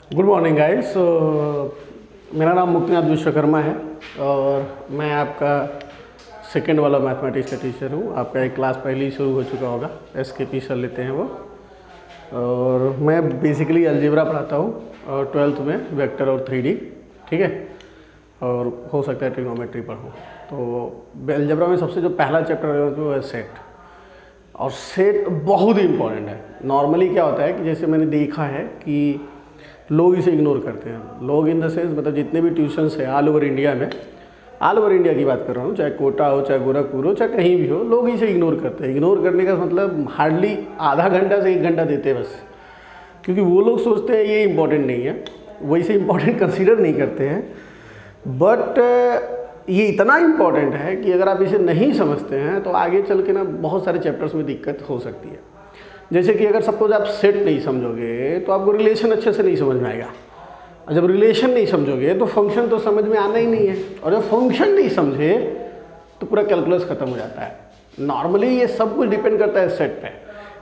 Good morning guys. मेरा नाम मुक्तिनाथ विश्वकर्मा है और मैं आपका सेकेंड वाला मैथमेटिक्स का टीचर हूँ। आपका एक क्लास पहले ही शुरू हो चुका होगा, SKP सर लेते हैं वो। और मैं बेसिकली अलजेब्रा पढ़ाता हूँ और 12th में वेक्टर और 3D, ठीक है, और हो सकता है ट्रिग्नोमेट्री पढ़ूँ। तो अलजेब्रा में सबसे जो पहला चैप्टर है वो है सेट, और सेट बहुत ही इम्पॉर्टेंट है। नॉर्मली क्या होता है कि जैसे मैंने देखा है कि लोग इसे इग्नोर करते हैं। लोग इन द सेंस मतलब जितने भी ट्यूशन्स हैं ऑल ओवर इंडिया में, ऑल ओवर इंडिया की बात कर रहा हूँ, चाहे कोटा हो, चाहे गोरखपुर हो, चाहे कहीं भी हो, लोग इसे इग्नोर करते हैं। इग्नोर करने का मतलब हार्डली आधा घंटा से 1 घंटा देते हैं बस, क्योंकि वो लोग सोचते हैं ये इम्पॉर्टेंट नहीं है, वो इसे इम्पॉर्टेंट कंसीडर नहीं करते हैं। बट ये इतना इम्पॉर्टेंट है कि अगर आप इसे नहीं समझते हैं तो आगे चल के ना बहुत सारे चैप्टर्स में दिक्कत हो सकती है। जैसे कि अगर सपोज आप सेट नहीं समझोगे तो आपको रिलेशन अच्छे से नहीं समझ में आएगा, और जब रिलेशन नहीं समझोगे तो फंक्शन तो समझ में आना ही नहीं है, और जब फंक्शन नहीं समझे तो पूरा कैलकुलस खत्म हो जाता है। नॉर्मली ये सब कुछ डिपेंड करता है सेट पे।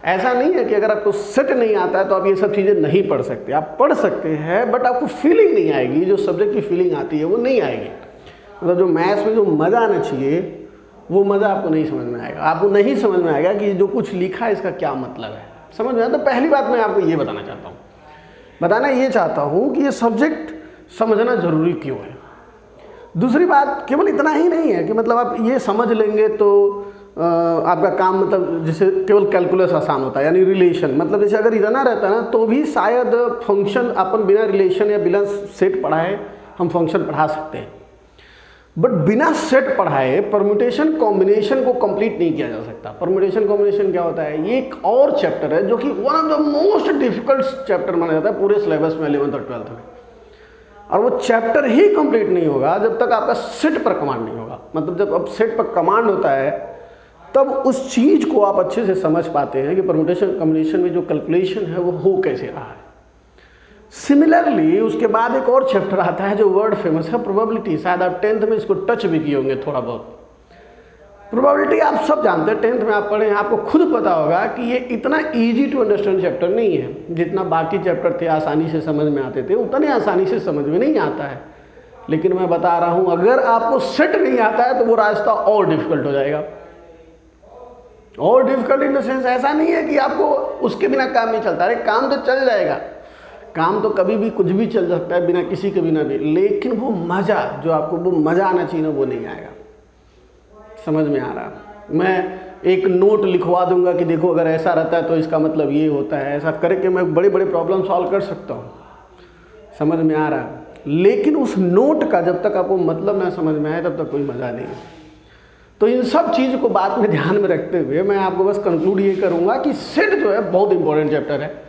ऐसा नहीं है कि अगर आपको सेट नहीं आता है तो आप ये सब चीज़ें नहीं पढ़ सकते। आप पढ़ सकते हैं बट आपको फीलिंग नहीं आएगी, जो सब्जेक्ट की फीलिंग आती है वो नहीं आएगी। मतलब जो मैथ्स में जो मज़ा आना चाहिए वो मज़ा आपको नहीं समझ में आएगा। आपको नहीं समझ में आएगा कि जो कुछ लिखा है इसका क्या मतलब है, समझ में आता। तो पहली बात मैं आपको ये बताना चाहता हूँ कि ये सब्जेक्ट समझना ज़रूरी क्यों है। दूसरी बात केवल इतना ही नहीं है कि मतलब आप ये समझ लेंगे तो आपका काम, मतलब जैसे केवल कैलकुलस आसान होता है, यानी रिलेशन, मतलब जैसे अगर इतना रहता ना तो भी शायद फंक्शन अपन बिना रिलेशन या बिना सेट पढ़ाए हम फंक्शन पढ़ा सकते हैं। बट बिना सेट पढ़ाए परम्यूटेशन कॉम्बिनेशन को कंप्लीट नहीं किया जा सकता। परम्यूटेशन कॉम्बिनेशन क्या होता है, ये एक और चैप्टर है जो कि one of the most difficult chapter माना जाता है पूरे सिलेबस में 11th और 12th में। और वो चैप्टर ही कंप्लीट नहीं होगा जब तक आपका सेट पर कमांड नहीं होगा। मतलब जब अब सेट पर कमांड होता है तब उस चीज़ को आप अच्छे से समझ पाते हैं कि परम्यूटेशन कॉम्बिनेशन में जो कैलकुलेशन है वो हो कैसे रहा है। सिमिलरली उसके बाद एक और चैप्टर आता है जो वर्ड फेमस है, प्रोबेबिलिटी। शायद आप 10th में इसको टच भी किए होंगे थोड़ा बहुत। प्रोबेबिलिटी आप सब जानते हैं, 10th में आप पढ़े हैं, आपको खुद पता होगा कि ये इतना इजी टू अंडरस्टैंड चैप्टर नहीं है। जितना बाकी चैप्टर थे आसानी से समझ में आते थे, उतने आसानी से समझ में नहीं आता है। लेकिन मैं बता रहा हूँ अगर आपको सेट नहीं आता है तो वो रास्ता और डिफिकल्ट हो जाएगा। और डिफिकल्ट इन द सेंस ऐसा नहीं है कि आपको उसके बिना काम नहीं चलता। अरे काम तो चल जाएगा, काम तो कभी भी कुछ भी चल सकता है बिना किसी के बिना भी, लेकिन वो मज़ा जो आपको वो मज़ा आना चाहिए ना वो नहीं आएगा। समझ में आ रहा? मैं एक नोट लिखवा दूंगा कि देखो अगर ऐसा रहता है तो इसका मतलब ये होता है, ऐसा करके मैं बड़े बड़े प्रॉब्लम सॉल्व कर सकता हूँ। समझ में आ रहा? लेकिन उस नोट का जब तक आपको मतलब ना समझ में आए तब तक कोई मज़ा नहीं है। तो इन सब चीज़ को बात में ध्यान में रखते हुए मैं आपको बस कंक्लूड ये करूँगा कि सेट जो है बहुत इंपॉर्टेंट चैप्टर है।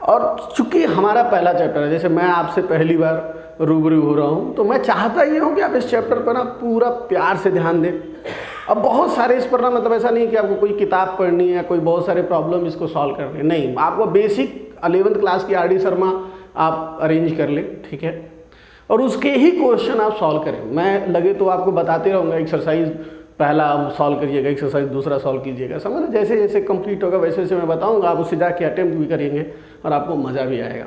और चूंकि हमारा पहला चैप्टर है, जैसे मैं आपसे पहली बार रूबरू हो रहा हूँ, तो मैं चाहता ये हूँ कि आप इस चैप्टर पर ना पूरा प्यार से ध्यान दें। अब बहुत सारे इस पर ना मतलब ऐसा नहीं है कि आपको कोई किताब पढ़नी है या कोई बहुत सारे प्रॉब्लम इसको सॉल्व करने, नहीं। आपको बेसिक 11th क्लास की RD शर्मा आप अरेंज कर लें, ठीक है, और उसके ही क्वेश्चन आप सॉल्व करें। मैं लगे तो आपको बताते रहूँगा, एक्सरसाइज पहला आप सॉल्व करिएगा, एक्सरसाइज दूसरा सॉल्व कीजिएगा। समझ, जैसे जैसे कंप्लीट होगा वैसे वैसे मैं बताऊंगा, आप उससे जाके अटेम्प्ट भी करेंगे और आपको मज़ा भी आएगा।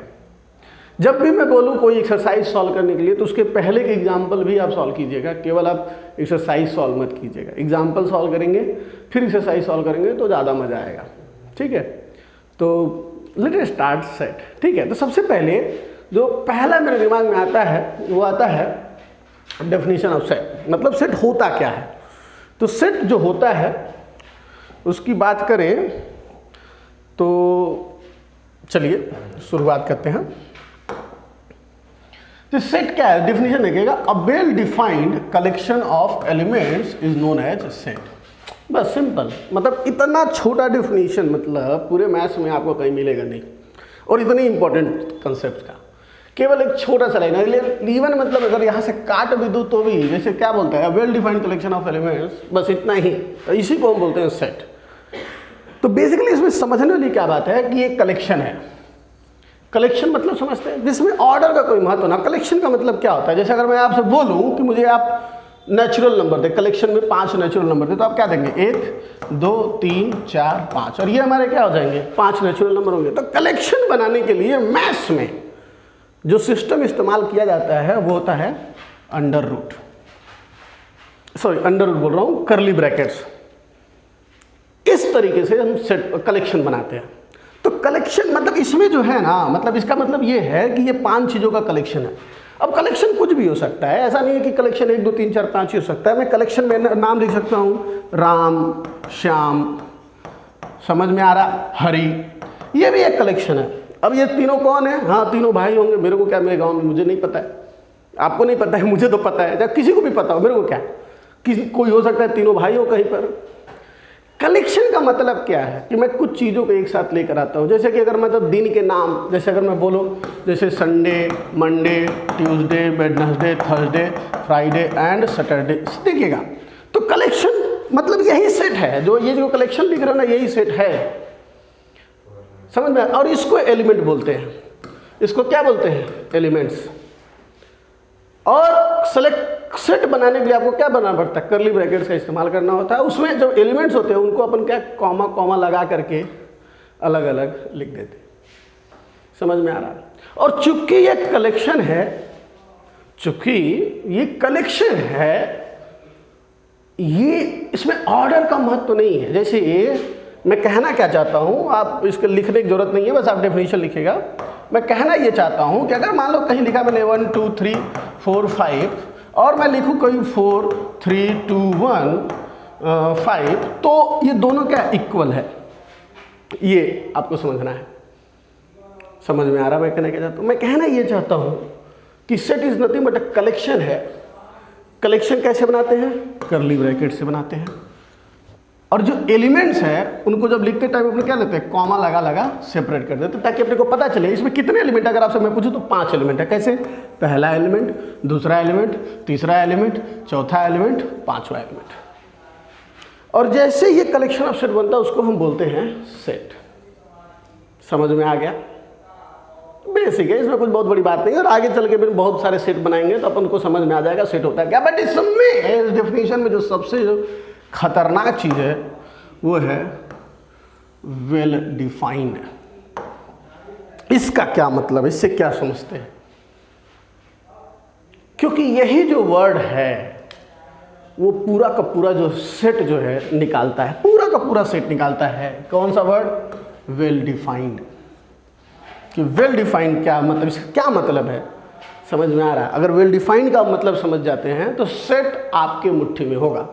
जब भी मैं बोलूँ कोई एक्सरसाइज सॉल्व करने के लिए तो उसके पहले के एग्जाम्पल भी आप सॉल्व कीजिएगा। केवल आप एक्सरसाइज सॉल्व मत कीजिएगा, एग्जाम्पल सॉल्व करेंगे फिर एक्सरसाइज सॉल्व करेंगे तो ज़्यादा मज़ा आएगा, ठीक है। तो लेट अस स्टार्ट सेट, ठीक है। तो सबसे पहले जो पहला मेरे दिमाग में आता है वो आता है डेफिनेशन ऑफ सेट। मतलब सेट होता क्या है। तो सेट जो होता है उसकी बात करें तो चलिए शुरुआत करते हैं। तो सेट क्या है, डेफिनेशन देखिएगा, a well defined collection of elements is known as set. बस सिंपल, मतलब इतना छोटा डेफिनेशन मतलब पूरे मैथ्स में आपको कहीं मिलेगा नहीं, और इतनी इंपॉर्टेंट कंसेप्ट का केवल एक छोटा सा लाइन है। इवन मतलब अगर यहाँ से काट भी दूँ तो भी, जैसे क्या बोलता है, well defined collection of elements, बस इतना ही, इसी को हम बोलते हैं सेट। तो बेसिकली इसमें समझने वाली क्या बात है कि ये कलेक्शन है। कलेक्शन मतलब समझते हैं जिसमें ऑर्डर का कोई महत्व ना। कलेक्शन का मतलब क्या होता है, जैसे अगर मैं आपसे बोलूँ कि मुझे आप नेचुरल नंबर दे, कलेक्शन में 5 नेचुरल नंबर दे, तो आप क्या देंगे, 1 2 3 4 5, और ये हमारे क्या हो जाएंगे, 5 नेचुरल नंबर होंगे। तो कलेक्शन बनाने के लिए मैथ्स में जो सिस्टम इस्तेमाल किया जाता है वो होता है अंडर रूट बोल रहा हूँ, कर्ली ब्रैकेट्स। इस तरीके से हम सेट कलेक्शन बनाते हैं। तो कलेक्शन मतलब इसमें जो है ना, मतलब इसका मतलब ये है कि ये 5 चीज़ों का कलेक्शन है। अब कलेक्शन कुछ भी हो सकता है, ऐसा नहीं है कि कलेक्शन 1 2 3 4 5 ही हो सकता है। मैं कलेक्शन में नाम लिख सकता हूँ राम, श्याम, समझ में आ रहा, हरी, ये भी एक कलेक्शन है। अब ये तीनों कौन है? हाँ, तीनों भाई होंगे। मेरे को क्या, मेरे गाँव में मुझे नहीं पता है, आपको नहीं पता है, मुझे तो पता है। जब किसी को भी पता हो, मेरे को क्या, किसी कोई हो सकता है तीनों भाई हो कहीं पर। कलेक्शन का मतलब क्या है कि मैं कुछ चीज़ों को एक साथ लेकर आता हूँ। जैसे कि अगर मतलब दिन के नाम, जैसे अगर मैं बोलूँ जैसे Sunday, Monday, Tuesday, Wednesday, Thursday, Friday and Saturday, देखिएगा। तो कलेक्शन मतलब यही सेट है, जो ये जो कलेक्शन लिख रहे हो ना, यही सेट है, समझ में। और इसको एलिमेंट बोलते हैं, इसको क्या बोलते हैं? एलिमेंट्स। और सेट बनाने के लिए आपको क्या बनाना पड़ता है? कर्ली ब्रैकेट्स का इस्तेमाल करना होता है। उसमें जो एलिमेंट्स होते हैं उनको अपन क्या, कॉमा कॉमा लगा करके अलग अलग लिख देते हैं, समझ में आ रहा है। और चूंकि ये कलेक्शन है, चूंकि ये कलेक्शन है, ये इसमें ऑर्डर का महत्व नहीं है। जैसे मैं कहना क्या चाहता हूँ, आप इसके लिखने की जरूरत नहीं है, बस आप डेफिनेशन लिखिएगा। मैं कहना ये चाहता हूँ कि अगर मान लो कहीं लिखा मैंने 1 2 3 4 5 और मैं लिखूँ कोई 4 3 2 1 5, तो ये दोनों क्या इक्वल है, ये आपको समझना है। समझ में आ रहा मैं कहना क्या चाहता हूँ? मैं कहना ये चाहता हूँ कि set is nothing but a collection है। कलेक्शन कैसे बनाते हैं? कर्ली ब्रैकेट से बनाते हैं। और जो एलिमेंट्स हैं उनको जब लिखते टाइम अपने क्या लेते हैं? कॉमा लगा लगा सेपरेट कर देते हैं, ताकि अपने को पता चले इसमें कितने एलिमेंट। अगर आपसे मैं पूछूं तो 5 एलिमेंट है। कैसे? पहला एलिमेंट, दूसरा एलिमेंट, तीसरा एलिमेंट, चौथा एलिमेंट, 5वां एलिमेंट। और जैसे ये कलेक्शन ऑफ सेट बनता है उसको हम बोलते हैं सेट। समझ में आ गया? बेसिक है, इसमें कुछ बहुत बड़ी बात नहीं है। और आगे चल के फिर बहुत सारे सेट बनाएंगे तो अपन को समझ में आ जाएगा सेट होता है क्या। बट इस समय इस डेफिनेशन में जो सबसे जो खतरनाक चीज़ है वो है वेल डिफाइंड। इसका क्या मतलब, इससे क्या समझते हैं? क्योंकि यही जो वर्ड है वो पूरा का पूरा जो सेट जो है निकालता है, पूरा का पूरा सेट निकालता है। कौन सा वर्ड? Well defined. कि वेल डिफाइंड क्या मतलब, इसका क्या मतलब है, समझ में आ रहा है? अगर वेल डिफाइंड का मतलब समझ जाते हैं तो सेट आपके मुट्ठी में होगा।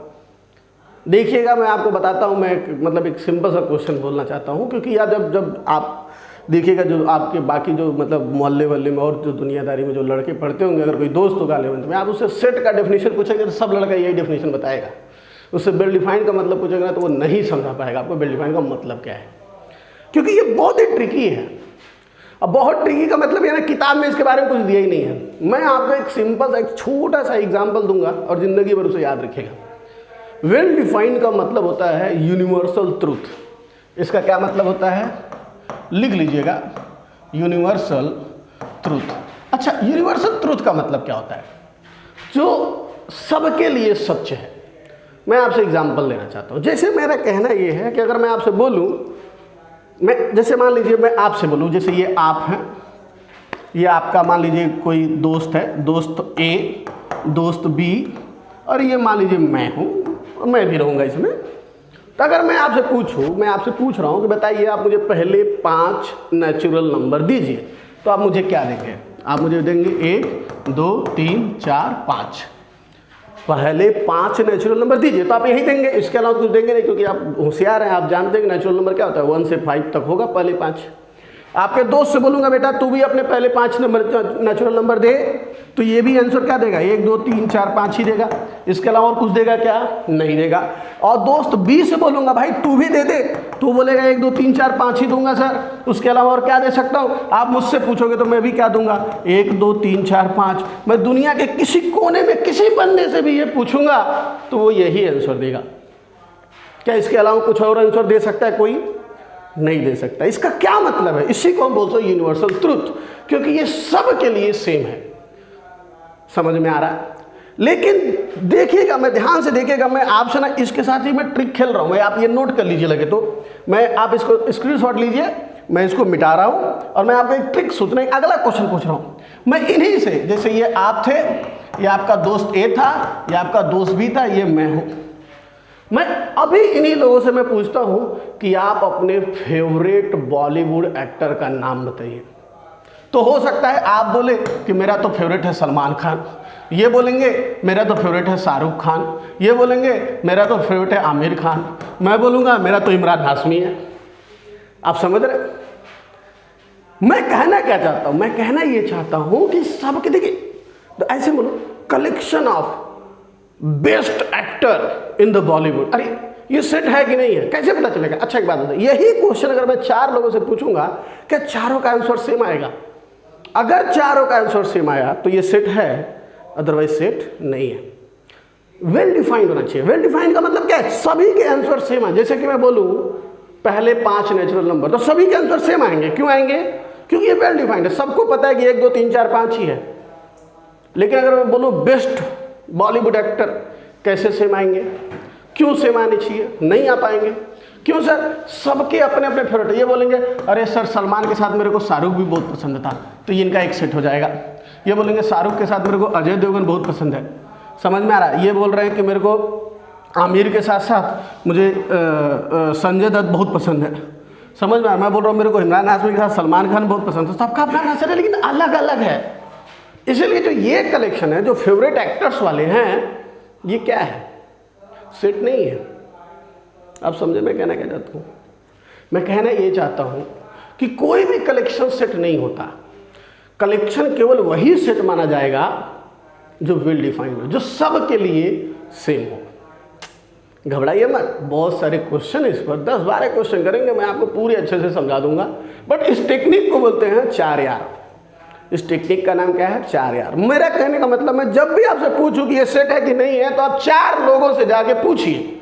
देखिएगा, मैं आपको बताता हूँ। मैं मतलब एक सिंपल सा क्वेश्चन बोलना चाहता हूँ, क्योंकि यार जब आप देखिएगा जो आपके बाकी जो मतलब मोहल्ले वल्ले में और जो दुनियादारी में जो लड़के पढ़ते होंगे, अगर कोई दोस्त होगा 11th में, आप उससे सेट का डेफिनेशन पूछेंगे तो सब लड़का यही डेफिनेशन बताएगा। उससे वेल डिफाइंड का मतलब पूछेगा तो वो नहीं समझा पाएगा आपको वेल डिफाइंड का मतलब क्या है, क्योंकि ये बहुत ही ट्रिकी है। अब बहुत ट्रिकी का मतलब ये ना, किताब में इसके बारे में कुछ दिया ही नहीं है। मैं आपको एक सिंपल सा एक छोटा सा एग्जाम्पल दूंगा और जिंदगी भर उसे याद रखिएगा। वेल डिफाइंड का मतलब होता है यूनिवर्सल ट्रूथ। इसका क्या मतलब होता है? लिख लीजिएगा, यूनिवर्सल ट्रूथ। अच्छा, यूनिवर्सल ट्रूथ का मतलब क्या होता है? जो सबके लिए सच है। मैं आपसे एग्जांपल लेना चाहता हूँ। जैसे मेरा कहना ये है कि अगर मैं आपसे बोलूँ, मैं जैसे मान लीजिए मैं आपसे बोलूँ, जैसे ये आप हैं, ये आपका मान लीजिए कोई दोस्त है, दोस्त ए, दोस्त बी, और ये मान लीजिए मैं हूँ, मैं भी रहूँगा इसमें। तो अगर मैं आपसे पूछूं, मैं आपसे पूछ रहा हूं कि बताइए आप मुझे पहले 5 नेचुरल नंबर दीजिए, तो आप मुझे क्या देंगे? आप मुझे देंगे 1 2 3 4 5। पहले 5 नेचुरल नंबर दीजिए, तो आप यही देंगे, इसके अलावा कुछ देंगे नहीं, क्योंकि आप होशियार हैं, आप जानते हैं कि नेचुरल नंबर क्या होता है। 1 से 5 तक होगा, पहले 5। आपके दोस्त से बोलूँगा बेटा तू भी अपने पहले 5 नंबर नेचुरल नंबर दे, तो ये भी आंसर क्या देगा? 1 2 3 4 5 ही देगा। इसके अलावा और कुछ देगा क्या? नहीं देगा। और दोस्त बी से बोलूँगा भाई तू भी दे दे, तू बोलेगा 1 2 3 4 5 ही दूंगा सर, उसके अलावा और क्या दे सकता हूँ? आप मुझसे पूछोगे तो मैं भी क्या दूंगा? 1 2 3 4 5। मैं दुनिया के किसी कोने में किसी बंदे से भी ये पूछूंगा तो वो यही आंसर देगा। क्या इसके अलावा कुछ और आंसर दे सकता है कोई? नहीं दे सकता। इसका क्या मतलब है? इसी को हम बोलते हैं यूनिवर्सल ट्रूथ, क्योंकि ये सब के लिए सेम है। समझ में आ रहा है? लेकिन देखिएगा, मैं ध्यान से देखिएगा, मैं आपसे ना इसके साथ ही मैं ट्रिक खेल रहा हूँ। आप ये नोट कर लीजिए, लगे तो मैं आप इसको स्क्रीनशॉट लीजिए, मैं इसको मिटा रहा हूँ और मैं आपको एक ट्रिक सोचने अगला क्वेश्चन पूछ रहा हूँ। मैं इन्हीं से, जैसे ये आप थे, ये आपका दोस्त ए था, ये आपका दोस्त बी था, ये मैं हूँ, मैं अभी इन्हीं लोगों से मैं पूछता हूँ कि आप अपने फेवरेट बॉलीवुड एक्टर का नाम बताइए। तो हो सकता है आप बोले कि मेरा तो फेवरेट है सलमान खान, ये बोलेंगे मेरा तो फेवरेट है शाहरुख खान, ये बोलेंगे मेरा तो फेवरेट है आमिर खान, मैं बोलूँगा मेरा तो इमरान हाशमी है। आप समझ रहे? मैं कहना क्या चाहता हूँ? मैं कहना ये चाहता हूँ कि सबके, देखिए तो ऐसे बोलो collection of best actor in the Bollywood, अरे ये सेट है कि नहीं है, कैसे पता चलेगा? अच्छा एक बात बताइए, यही क्वेश्चन अगर मैं 4 लोगों से पूछूंगा, क्या चारों का आंसर सेम आएगा? अगर चारों का आंसर सेम आया तो ये सेट है, अदरवाइज सेट नहीं है। वेल डिफाइंड होना चाहिए। वेल डिफाइंड का मतलब क्या है? सभी के आंसर सेम है। जैसे कि मैं बोलूँ पहले 5 नेचुरल नंबर, तो सभी के आंसर सेम आएंगे। क्यों आएंगे? क्योंकि ये वेल डिफाइंड है, सबको पता है कि 1 2 3 4 5 ही है। लेकिन अगर मैं बोलूँ बेस्ट बॉलीवुड एक्टर, कैसे सेम आएंगे? क्यों सेम आने चाहिए? नहीं आ पाएंगे। क्यों सर? सबके अपने अपने फेवरेट है। ये बोलेंगे अरे सर सलमान के साथ मेरे को शाहरुख भी बहुत पसंद था, तो ये इनका एक सेट हो जाएगा। ये बोलेंगे शाहरुख के साथ मेरे को अजय देवगन बहुत पसंद है, समझ में आ रहा है? ये बोल रहे हैं कि मेरे को आमिर के साथ साथ मुझे संजय दत्त बहुत पसंद है, समझ में आ रहा है? मैं बोल रहा हूँ मेरे को इमरान हाशमी के साथ सलमान खान बहुत पसंद है। सबका अपना आंसर है, लेकिन अलग अलग है। इसीलिए जो ये कलेक्शन है, जो फेवरेट एक्टर्स वाले हैं, ये क्या है? सेट नहीं है। आप समझे मैं कहना क्या चाहता हूँ? मैं कहना ये चाहता हूँ कि कोई भी कलेक्शन सेट नहीं होता। कलेक्शन केवल वही सेट माना जाएगा जो वेल डिफाइंड हो, जो सब के लिए सेम हो। घबराइए मत, बहुत सारे क्वेश्चन इस पर 10-12 क्वेश्चन करेंगे, मैं आपको पूरी अच्छे से समझा दूंगा। बट इस टेक्निक को बोलते हैं 4 यार। इस टेक्निक का नाम क्या है? 4 यार। मेरा कहने का मतलब, मैं जब भी आपसे पूछूं कि ये सेट है कि नहीं है, तो आप 4 लोगों से जाके पूछिए।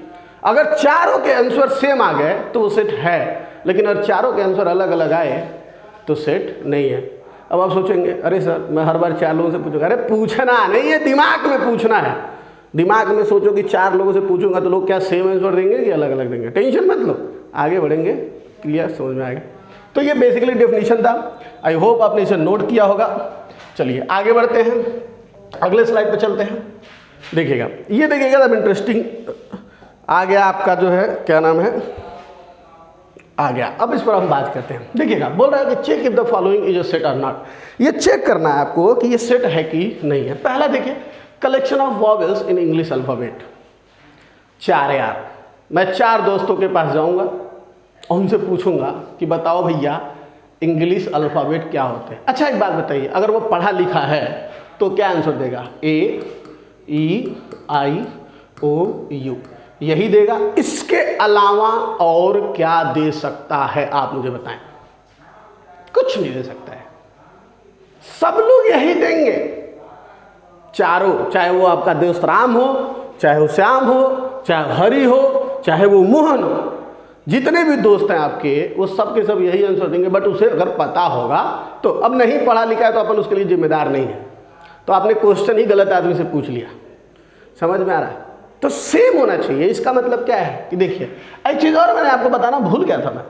अगर चारों के आंसर सेम आ गए तो वो सेट है, लेकिन अगर चारों के आंसर अलग अलग आए तो सेट नहीं है। अब आप सोचेंगे अरे सर मैं हर बार 4 लोगों से पूछूंगा। अरे पूछना नहीं है, दिमाग में पूछना है। दिमाग में सोचो कि 4 लोगों से पूछूंगा तो लोग क्या सेम आंसर देंगे कि अलग अलग देंगे। टेंशन मत लो, आगे बढ़ेंगे, क्लियर समझ में आएगा। तो ये बेसिकली डेफिनेशन था। आई होप आपने इसे नोट किया होगा। चलिए आगे बढ़ते हैं, अगले स्लाइड पे चलते हैं। देखिएगा, ये देखिएगा तब इंटरेस्टिंग आ गया आपका जो है, क्या नाम है, आ गया। अब इस पर हम बात करते हैं। देखिएगा, बोल रहा है कि check if the following is a set और नॉट। ये चेक करना है आपको कि ये सेट है कि नहीं है। पहला देखिए, collection of vowels in English alphabet. 4 यार। मैं 4 दोस्तों के पास जाऊंगा और उनसे पूछूंगा कि बताओ भैया इंग्लिश अल्फ़ाबेट क्या होते हैं। अच्छा एक बात बताइए, अगर वो पढ़ा लिखा है तो क्या आंसर देगा? A-E-I-O-U यही देगा। इसके अलावा और क्या दे सकता है? आप मुझे बताएं। कुछ नहीं दे सकता है। सब लोग यही देंगे, चारों, चाहे वो आपका दोस्त राम हो, चाहे वो श्याम हो, चाहे हरि हो, चाहे वो मोहन हो, जितने भी दोस्त हैं आपके, वो सब के सब यही आंसर देंगे। बट उसे अगर पता होगा तो, अब नहीं पढ़ा लिखा है तो अपन उसके लिए जिम्मेदार नहीं है। तो आपने क्वेश्चन ही गलत आदमी से पूछ लिया, समझ में आ रहा है? तो सेम होना चाहिए। इसका मतलब क्या है कि देखिए, एक चीज़ और मैंने आपको बताना भूल गया था मैं,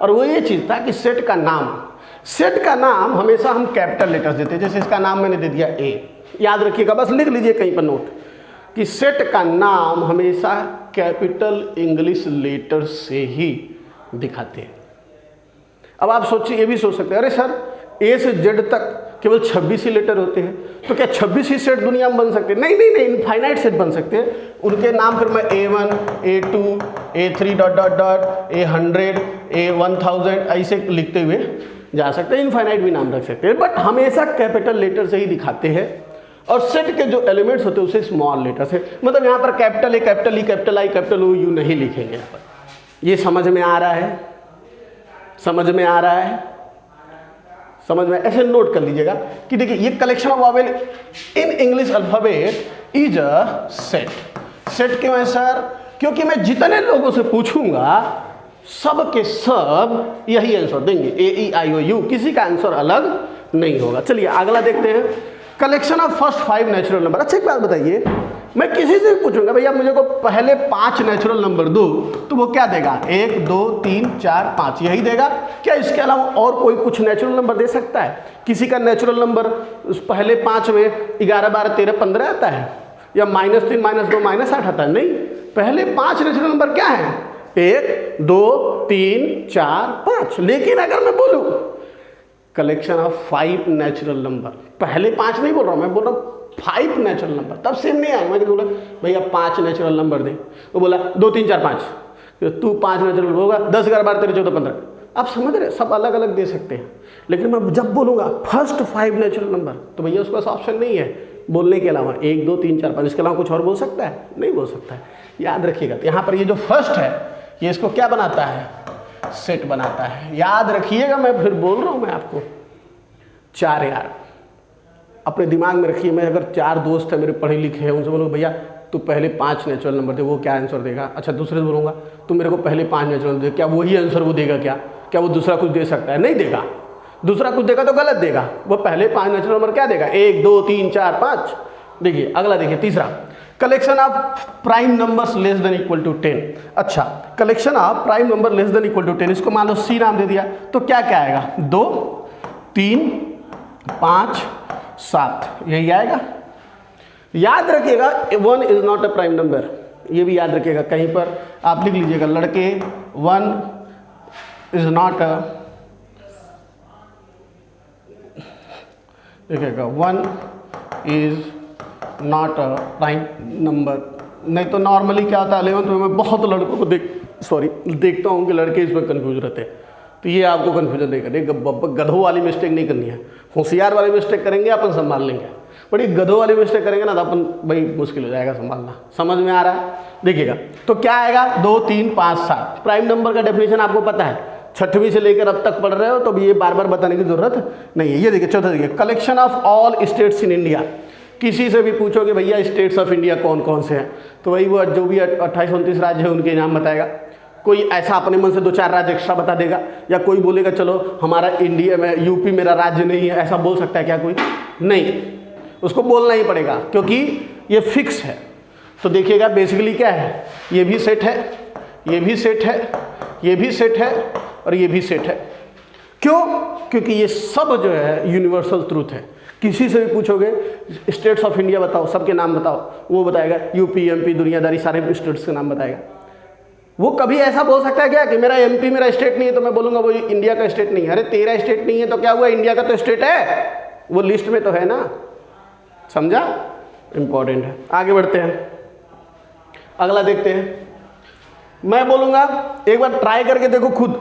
और वो ये चीज़ था कि सेट का नाम, सेट का नाम हमेशा हम कैपिटल लेटर्स देते हैं। जैसे इसका नाम मैंने दे दिया A, याद रखिएगा, बस लिख लीजिए कहीं पर नोट कि सेट का नाम हमेशा कैपिटल इंग्लिश लेटर से ही दिखाते हैं। अब आप सोचिए, ये भी सोच सकते हैं अरे सर A से Z तक केवल 26 ही लेटर होते हैं, तो क्या 26 ही सेट दुनिया में बन सकते हैं? नहीं नहीं नहीं, इनफाइनाइट सेट बन सकते हैं। उनके नाम फिर मैं A1, A2, A3 dot dot dot A100, A1000 ऐसे लिखते हुए जा सकते हैं। इनफाइनाइट भी नाम रख सकते हैं, बट हमेशा कैपिटल लेटर से ही दिखाते हैं। और सेट के जो एलिमेंट्स होते हैं उसे स्मॉल लेटर से, मतलब यहाँ पर capital A, capital E, capital I, capital O, U नहीं लिखेंगे यहाँ पर। ये समझ में आ रहा है? समझ में आ रहा है? समझ में? ऐसे नोट कर लीजिएगा कि देखिए, ये collection of vowel in English alphabet is a set. Set क्यों है सर? क्योंकि मैं जितने लोगों से पूछूंगा सब के सब यही आंसर देंगे, A-E-I-O-U, किसी का आंसर अलग नहीं होगा। चलिए अगला देखते हैं, collection of first 5 natural number. अच्छा एक बात बताइए, मैं किसी से भी पूछूंगा भैया मुझे को पहले 5 नेचुरल नंबर दो, तो वो क्या देगा? 1 2 3 4 5 यही देगा क्या? इसके अलावा और कोई कुछ नेचुरल नंबर दे सकता है? किसी का नेचुरल नंबर पहले 5 में 11 12 13 15 आता है, या -3 -2 -8 आता है? नहीं, पहले 5 नेचुरल नंबर क्या है? 1 2 3 4 5। लेकिन अगर मैं बोलूँ कलेक्शन ऑफ 5 नेचुरल नंबर, पहले 5 नहीं बोल रहा हूँ, मैं बोल रहा हूँ 5 नेचुरल नंबर, तब सेम नहीं आया। मैं बोला भैया 5 नेचुरल नंबर दे, वो बोला 2 3 4 5, तू 5 नेचुरल होगा 10 11 12 13 14 15। आप समझ रहे, सब अलग अलग दे सकते हैं। लेकिन मैं जब बोलूँगा फर्स्ट 5 नेचुरल नंबर, तो भैया उसके पास ऑप्शन नहीं है बोलने के अलावा 1 2 3 4 5, इसके अलावा कुछ और बोल सकता है? नहीं बोल सकता है। याद रखिएगा, तो यहाँ पर ये जो फर्स्ट है ये इसको क्या बनाता है? सेट बनाता है। याद रखिएगा, मैं फिर बोल रहा हूँ मैं आपको 4 यार अपने दिमाग में रखिए। मैं अगर 4 दोस्त है मेरे पढ़े लिखे हैं, उनसे बोलूँ भैया तू पहले 5 नेचुरल नंबर दे, वो क्या आंसर देगा? अच्छा दूसरे से बोलूँगा तू मेरे को पहले 5 नेचुरल नंबर दे, क्या वही आंसर वो देगा? क्या वो दूसरा कुछ दे सकता है? नहीं देगा। दूसरा कुछ देगा तो गलत देगा। वो पहले 5 नेचुरल नंबर क्या देगा? 1 2 3 4 5। देखिए अगला, देखिए तीसरा, collection of prime numbers less than equal to 10। अच्छा, collection of prime number less than equal to 10, इसको मान लो सी नाम दे दिया, तो क्या क्या आएगा? 2 3 5 7, यही आएगा। याद रखिएगा 1 is not a prime number, ये भी याद रखिएगा। कहीं पर आप लिख लीजिएगा लड़के 1 इज नॉट अ, देखिएगा 1 is not a prime number. नहीं तो नॉर्मली क्या होता है 11th में मैं बहुत लड़कों को देखता हूँ कि लड़के इसमें कन्फ्यूज रहते हैं, तो ये आपको कन्फ्यूजन नहीं करनी, गधों वाली मिस्टेक नहीं करनी है। होशियार वाली मिस्टेक करेंगे अपन संभाल लेंगे, बड़ी गधों वाली मिस्टेक करेंगे ना तो अपन भाई मुश्किल हो जाएगा संभालना। समझ में आ रहा है? देखिएगा तो क्या आएगा? 2 3 5 7। प्राइम नंबर का डेफिनेशन आपको पता है, 6वीं से लेकर अब तक पढ़ रहे हो, तो ये बार बार बताने की जरूरत नहीं है। ये देखिए चौथा, देखिए collection of all states in India. किसी से भी पूछोगे भैया स्टेट्स ऑफ इंडिया कौन कौन से हैं, तो वही वो जो भी 28 29 राज्य है उनके नाम बताएगा। कोई ऐसा अपने मन से 2 4 राज्य एक्स्ट्रा बता देगा, या कोई बोलेगा चलो हमारा इंडिया में यूपी मेरा राज्य नहीं है, ऐसा बोल सकता है क्या कोई? नहीं, उसको बोलना ही पड़ेगा क्योंकि ये फिक्स है। तो देखिएगा बेसिकली क्या है, ये भी सेट है, ये भी सेट है, ये भी सेट है और ये भी सेट है। क्यों? क्योंकि ये सब जो है यूनिवर्सल ट्रूथ है। किसी से भी पूछोगे स्टेट्स ऑफ इंडिया बताओ, सबके नाम बताओ, वो बताएगा यूपी एमपी दुनियादारी सारे स्टेट्स के नाम बताएगा। वो कभी ऐसा बोल सकता है क्या कि मेरा एमपी मेरा स्टेट नहीं है, तो मैं बोलूँगा वो इंडिया का स्टेट नहीं है? अरे तेरा स्टेट नहीं है तो क्या हुआ, इंडिया का तो स्टेट है, वो लिस्ट में तो है ना। समझा? इंपॉर्टेंट है। आगे बढ़ते हैं, अगला देखते हैं। मैं बोलूँगा एक बार ट्राई करके देखो, खुद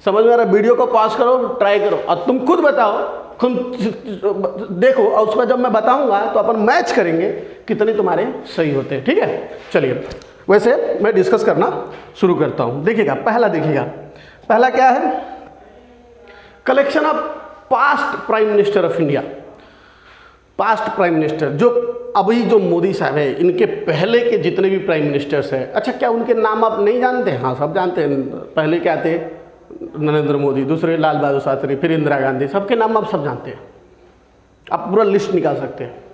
समझ में आ रहा है? वीडियो को पॉज करो, ट्राई करो और तुम खुद बताओ, खुद देखो, और उसका जब मैं बताऊंगा तो अपन मैच करेंगे कितने तुम्हारे सही होते हैं। ठीक है, चलिए वैसे मैं डिस्कस करना शुरू करता हूं। देखिएगा पहला, देखिएगा पहला क्या है? Collection of past prime minister of India. Past prime minister जो अभी जो मोदी साहब है, इनके पहले के जितने भी प्राइम मिनिस्टर्स हैं, अच्छा क्या उनके नाम आप नहीं जानते? हाँ सब जानते हैं। पहले क्या थे? नरेंद्र मोदी, दूसरे लाल बहादुर शास्त्री, फिर इंदिरा गांधी, सबके नाम आप सब जानते हैं। आप पूरा लिस्ट निकाल सकते हैं।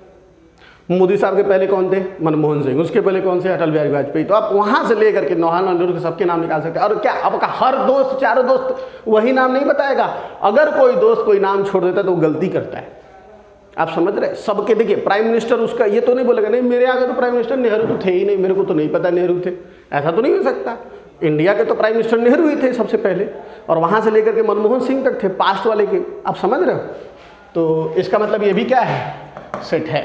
मोदी साहब के पहले कौन थे? मनमोहन सिंह। उसके पहले कौन से? अटल बिहारी वाजपेयी। तो आप वहाँ से लेकर के जवाहरलाल नेहरू के सबके नाम निकाल सकते हैं। और क्या आपका हर दोस्त, चारों दोस्त वही नाम नहीं बताएगा? अगर कोई दोस्त कोई नाम छोड़ देता है तो वो गलती करता है। आप समझ रहे? सबके देखिए प्राइम मिनिस्टर उसका ये तो नहीं बोलेगा नहीं मेरे आगे तो प्राइम मिनिस्टर नेहरू तो थे ही नहीं, मेरे को तो नहीं पता नेहरू थे, ऐसा तो नहीं हो सकता। इंडिया के तो प्राइम मिनिस्टर नेहरू ही थे सबसे पहले, और वहाँ से लेकर के मनमोहन सिंह तक थे, पास्ट वाले के। आप समझ रहे हो? तो इसका मतलब ये भी क्या है? सेट है।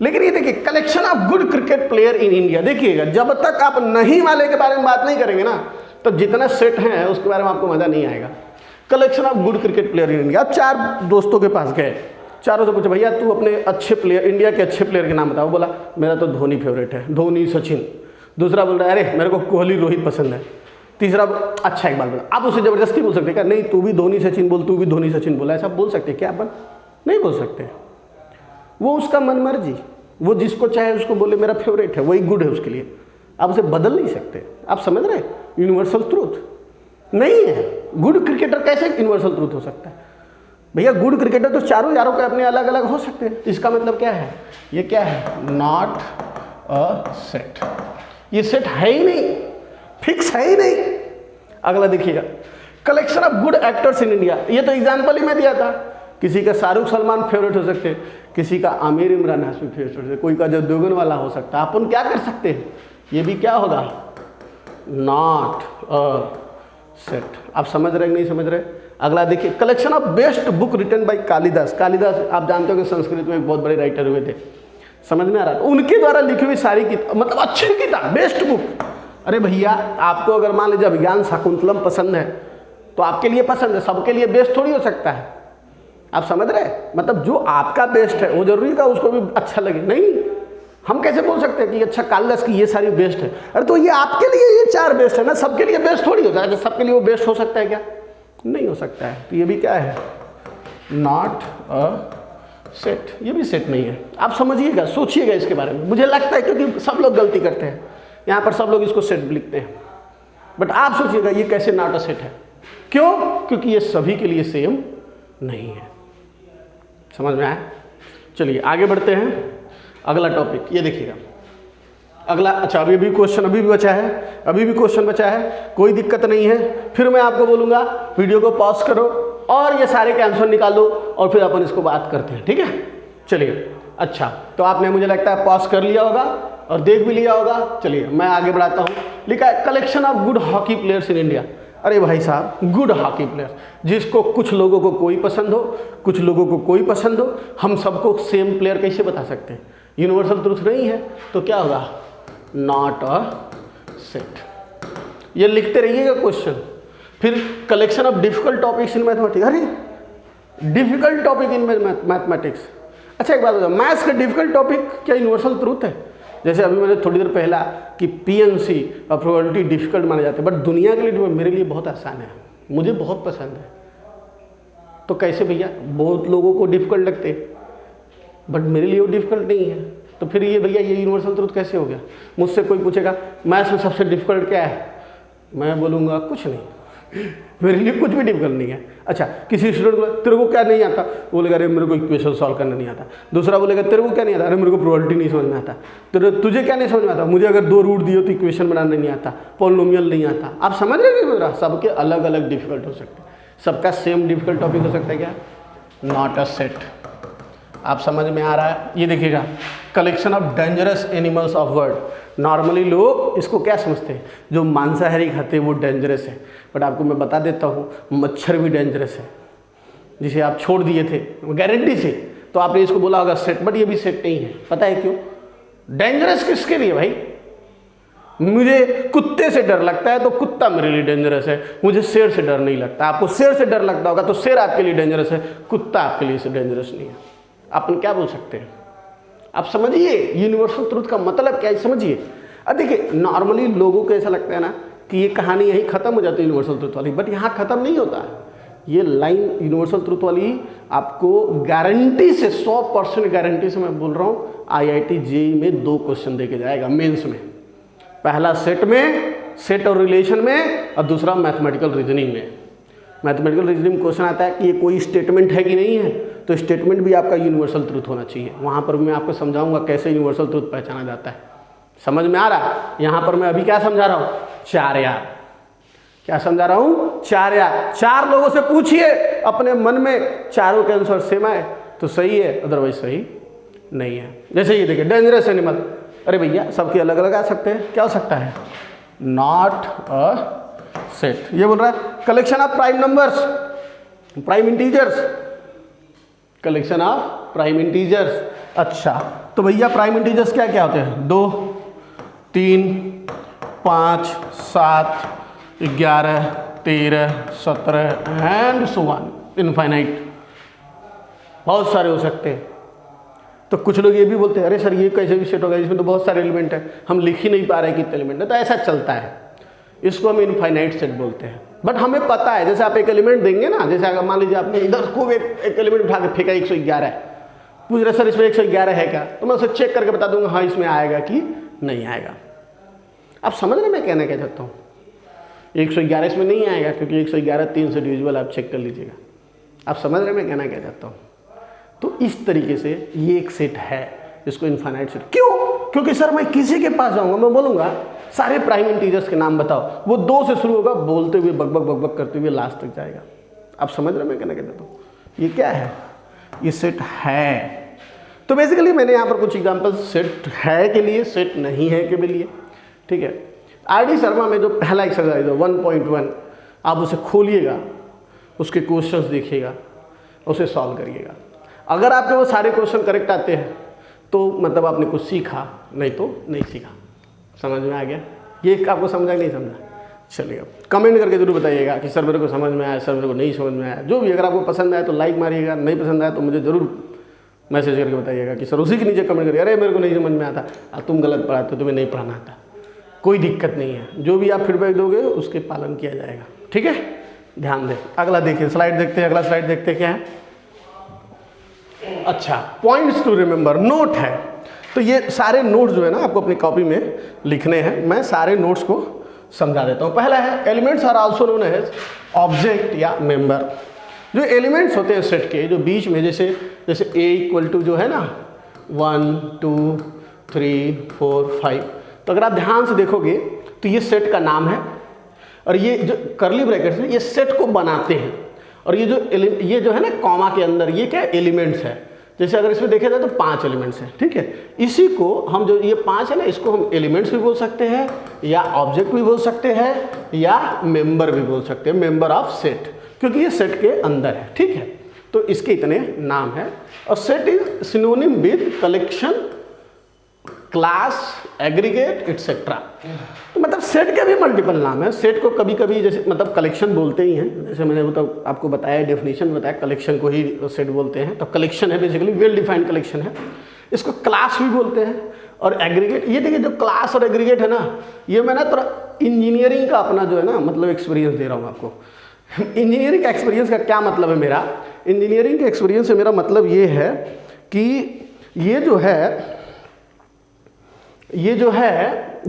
लेकिन ये देखिए collection of good cricket player in India. देखिएगा जब तक आप नहीं वाले के बारे में बात नहीं करेंगे ना, तो जितना सेट हैं उसके बारे में आपको मजा नहीं आएगा। Collection of good cricket player in India. अब 4 दोस्तों के पास गए, चारों से पूछा भैया तू अपने अच्छे प्लेयर, इंडिया के अच्छे प्लेयर के नाम बताओ। बोला मेरा तो धोनी फेवरेट है, धोनी, सचिन। दूसरा बोल रहा है अरे मेरे को कोहली, रोहित पसंद है। तीसरा अच्छा एक बात बता, आप उसे जबरदस्ती बोल सकते क्या? नहीं तू भी धोनी सचिन बोल, तू भी धोनी सचिन बोला, ऐसा बोल सकते क्या अपन? नहीं बोल सकते। वो उसका मन मर्जी, वो जिसको चाहे उसको बोले मेरा फेवरेट है, वही गुड है उसके लिए। आप उसे बदल नहीं सकते। आप समझ रहे? यूनिवर्सल ट्रूथ नहीं है। गुड क्रिकेटर कैसे यूनिवर्सल ट्रूथ हो सकता है? भैया गुड क्रिकेटर तो चारों यारों के अपने अलग अलग हो सकते हैं। इसका मतलब क्या है? ये क्या है? Not a set. ये सेट है ही नहीं, फिक्स है ही नहीं। अगला देखिएगा, collection of good actors in India. ये तो एग्जाम्पल ही मैं दिया था। किसी का शाहरुख सलमान फेवरेट हो सकते हैं, किसी का आमिर इमरान हाशमी फेवरेट हो सकते, कोई का जो देवगन वाला हो सकता है। अपन क्या कर सकते हैं, ये भी क्या होगा, नॉट अ सेट। आप समझ रहे नहीं समझ रहे? अगला देखिए, collection of best book written by Kalidas. Kalidas आप जानते हो कि संस्कृत में एक बहुत बड़े राइटर हुए थे, समझ में आ रहा है? उनके द्वारा लिखी हुई सारी किताब, मतलब अच्छी किताब, बेस्ट बुक। अरे भैया, आपको अगर मान लीजिए अभिज्ञान शाकुंतलम पसंद है तो आपके लिए पसंद है, सबके लिए बेस्ट थोड़ी हो सकता है। आप समझ रहे? मतलब जो आपका बेस्ट है वो जरूरी का उसको भी अच्छा लगे, नहीं। हम कैसे बोल सकते हैं कि अच्छा कालिदास की ये सारी बेस्ट है? अरे तो ये आपके लिए ये 4 बेस्ट है ना, सबके लिए बेस्ट थोड़ी होता है। सबके लिए वो बेस्ट हो सकता है क्या? नहीं हो सकता है। तो ये भी क्या है, नॉट अ सेट। ये भी सेट नहीं है। आप समझिएगा, सोचिएगा इसके बारे में। मुझे लगता है क्योंकि सब लोग गलती करते हैं, यहाँ पर सब लोग इसको सेट लिखते हैं, बट आप सोचिएगा ये कैसे नॉट अ सेट है। क्यों? क्योंकि ये सभी के लिए सेम नहीं है। समझ में आया? चलिए आगे बढ़ते हैं। अगला टॉपिक ये देखिएगा, अगला। अच्छा, अभी भी क्वेश्चन अभी भी बचा है, अभी भी क्वेश्चन बचा है, कोई दिक्कत नहीं है। फिर मैं आपको बोलूँगा वीडियो को पॉज करो और ये सारे के आंसर निकालो और फिर अपन इसको बात करते हैं, ठीक है? चलिए, अच्छा तो आपने मुझे लगता है पॉज कर लिया होगा और देख भी लिया होगा। चलिए मैं आगे बढ़ाता हूँ। लिखा है collection of good hockey players in India. अरे भाई साहब, गुड हॉकी प्लेयर्स, जिसको कुछ लोगों को कोई पसंद हो, कुछ लोगों को कोई पसंद हो, हम सबको सेम प्लेयर कैसे बता सकते हैं? यूनिवर्सल ट्रूथ नहीं है तो क्या होगा, नॉट अ सेट। ये लिखते रहिएगा क्वेश्चन। फिर collection of difficult topics in mathematics. अरे डिफिकल्ट टॉपिक इन मैथमेटिक्स। अच्छा एक बात बताओ, मैथ्स का डिफिकल्ट टॉपिक क्या यूनिवर्सल ट्रूथ है? जैसे अभी मैंने थोड़ी देर पहला कि पीएनसी और प्रोबेबिलिटी डिफिकल्ट माने जाते हैं, बट दुनिया के लिए मेरे लिए बहुत आसान है, मुझे बहुत पसंद है। तो कैसे भैया, बहुत लोगों को डिफिकल्ट लगते बट मेरे लिए वो डिफिकल्ट नहीं है, तो फिर ये भैया ये यूनिवर्सल ट्रूथ कैसे हो गया? मुझसे कोई पूछेगा मैथ्स में सबसे डिफिकल्ट क्या है, मैं बोलूँगा कुछ नहीं, मेरे लिए कुछ भी डिफिकल्ट नहीं है। अच्छा, किसी स्टूडेंट को तेरे को क्या नहीं आता, बोलेगा अरे मेरे को इक्वेशन सॉल्व करना नहीं आता। दूसरा बोलेगा तेरे को क्या नहीं आता, अरे मेरे को प्रोबेबिलिटी नहीं समझ में आता। तुझे क्या नहीं समझ में आता, मुझे अगर 2 रूट दिए तो इक्वेशन बनाना नहीं आता, पॉलिनोमियल नहीं आता। आप समझ रहे नहीं मेरा? सबके अलग अलग डिफिकल्ट हो सकते हैं, सबका सेम डिफिकल्ट टॉपिक हो सकता है क्या? Not a set. आप समझ में आ रहा है? ये देखिएगा, collection of dangerous animals of world. Normally लोग इसको क्या समझते हैं, जो मांसाहारी खाते हैं वो डेंजरस है, बट आपको मैं बता देता हूँ मच्छर भी डेंजरस है, जिसे आप छोड़ दिए थे गारंटी से, तो आपने इसको बोला होगा सेट, बट ये भी सेट नहीं है। पता है क्यों? डेंजरस किसके लिए भाई? मुझे कुत्ते से डर लगता है तो कुत्ता मेरे लिए डेंजरस है, मुझे शेर से डर नहीं लगता। आपको शेर से डर लगता होगा तो शेर आपके लिए डेंजरस है, कुत्ता आपके लिए से डेंजरस नहीं है। अपन क्या बोल सकते हैं? आप समझिए यूनिवर्सल ट्रूथ का मतलब क्या है, समझिए। अब देखिए, नॉर्मली लोगों को ऐसा लगता है ना कि ये कहानी यहीं खत्म हो जाती है यूनिवर्सल ट्रूथ वाली, बट यहाँ खत्म नहीं होता है। ये लाइन यूनिवर्सल ट्रूथ वाली आपको गारंटी से 100% गारंटी से मैं बोल रहा हूँ, IIT JEE में 2 क्वेश्चन दे के जाएगा मेंस में। पहला सेट में, सेट और रिलेशन में, और दूसरा मैथमेटिकल रीजनिंग में। मैथमेटिकल रीजनिंग क्वेश्चन आता है कि ये कोई स्टेटमेंट है कि नहीं है, तो स्टेटमेंट भी आपका यूनिवर्सल ट्रूथ होना चाहिए। वहाँ पर मैं आपको समझाऊंगा कैसे यूनिवर्सल ट्रूथ पहचाना जाता है। समझ में आ रहा है? यहाँ पर मैं अभी क्या समझा रहा हूँ, 4 यार। क्या समझा रहा हूँ? 4 यार। 4 लोगों से पूछिए अपने मन में, चारों के आंसर सेम आए तो सही है, अदरवाइज सही नहीं है। जैसे ये देखिए, डेंजरस एनिमल, अरे भैया सबके अलग अलग आ सकते हैं, क्या हो सकता है? Not a set. ये बोल रहा है collection of prime numbers, prime integers, collection of prime integers. अच्छा, तो भैया प्राइम इंटीजर्स क्या क्या होते हैं? 2, 3, 5, 7, 11, 13, 17 एंड सो ऑन, इनफाइनाइट। बहुत सारे हो सकते हैं। तो कुछ लोग ये भी बोलते हैं अरे सर ये कैसे भी सेट होगा, इसमें तो बहुत सारे एलिमेंट हैं, हम लिख ही नहीं पा रहे कितने एलिमेंट है। तो ऐसा चलता है, इसको हम इनफाइनाइट सेट बोलते हैं। बट हमें पता है, जैसे आप एक एलिमेंट देंगे ना, जैसे अगर मान लीजिए आपने इधर को एक एलिमेंट उठा के फेंका 111 है, पूछ रहे सर इसमें 111 है क्या, तो मैं उसे चेक करके बता दूंगा हाँ इसमें आएगा कि नहीं आएगा। आप समझ रहे मैं कहना क्या चाहता हूँ? 111 इसमें नहीं आएगा क्योंकि 111 3 से डिविजिबल, आप चेक कर लीजिएगा। आप समझ रहे मैं कहना क्या चाहता हूँ? तो इस तरीके से ये एक सेट है, इसको इनफाइनाइट सेट। क्यों? क्योंकि सर मैं किसी के पास जाऊंगा, मैं बोलूंगा सारे प्राइम इंटीजर्स के नाम बताओ, वो 2 से शुरू होगा, बोलते हुए बकबक बकबक करते हुए लास्ट तक जाएगा। आप समझ रहे हैं मैं कहना कहता हूँ? ये क्या है? ये सेट है। तो बेसिकली मैंने यहाँ पर कुछ एग्जांपल सेट है के लिए, सेट नहीं है के लिए, ठीक है। आरडी शर्मा में जो पहला एक्सरसाइज है 1.1, आप उसे खोलिएगा, उसके क्वेश्चंस देखिएगा, उसे सॉल्व करिएगा। अगर आपके वो सारे क्वेश्चन करेक्ट आते हैं तो मतलब आपने कुछ सीखा, नहीं तो नहीं सीखा। समझ में आ गया? ये आपको समझा नहीं समझा? चलिए कमेंट करके जरूर बताइएगा कि सर मेरे को समझ में आया, सर मेरे को नहीं समझ में आया। जो भी, अगर आपको पसंद आया तो लाइक मारिएगा, नहीं पसंद आया तो मुझे ज़रूर मैसेज करके बताइएगा कि सर उसी के नीचे कमेंट करिए, अरे मेरे को नहीं समझ में आता, तुम गलत पढ़ाते हो, तुम्हें नहीं पढ़ाना आता। कोई दिक्कत नहीं है, जो भी आप फीडबैक दोगे उसके पालन किया जाएगा, ठीक है। ध्यान दें। अगला देखिए, स्लाइड देखते हैं, अगला स्लाइड देखते हैं क्या है। अच्छा, पॉइंट्स टू रिमेंबर, नोट है। तो ये सारे नोट्स जो है ना आपको अपनी कॉपी में लिखने हैं। मैं सारे नोट्स को समझा देता हूँ। पहला है elements are also known as object या मेंबर। जो एलिमेंट्स होते हैं सेट के, जो बीच में जैसे ए इक्वल टू जो है ना 1 2 3 4 5, तो अगर आप ध्यान से देखोगे तो ये सेट का नाम है, और ये जो कर्ली ब्रैकेट्स हैं ये सेट को बनाते हैं, और ये जो है ना कॉमा के अंदर ये क्या एलिमेंट्स है। जैसे अगर इसमें देखा जाए तो 5 एलिमेंट्स हैं, ठीक है। इसी को हम जो ये 5 है ना, इसको हम एलिमेंट्स भी बोल सकते हैं, या ऑब्जेक्ट भी बोल सकते हैं, या मेंबर भी बोल सकते हैं, मेंबर ऑफ सेट, क्योंकि ये सेट के अंदर है, ठीक है। तो इसके इतने नाम है। और set is synonym with collection, class, aggregate etcetera. तो मतलब सेट के भी मल्टीपल नाम है। सेट को कभी कभी जैसे मतलब कलेक्शन बोलते ही हैं, जैसे मैंने मतलब आपको बताया, डेफिनेशन बताया, कलेक्शन को ही सेट बोलते हैं। तो कलेक्शन है बेसिकली वेल डिफाइंड कलेक्शन है। इसको क्लास भी बोलते हैं, और एग्रीगेट, ये देखिए जो क्लास और एग्रीगेट है ना, ये मैं ना थोड़ा इंजीनियरिंग का अपना जो है ना मतलब एक्सपीरियंस दे रहा हूँ आपको। इंजीनियरिंग का एक्सपीरियंस का क्या मतलब है मेरा? इंजीनियरिंग के एक्सपीरियंस से मेरा मतलब ये है कि ये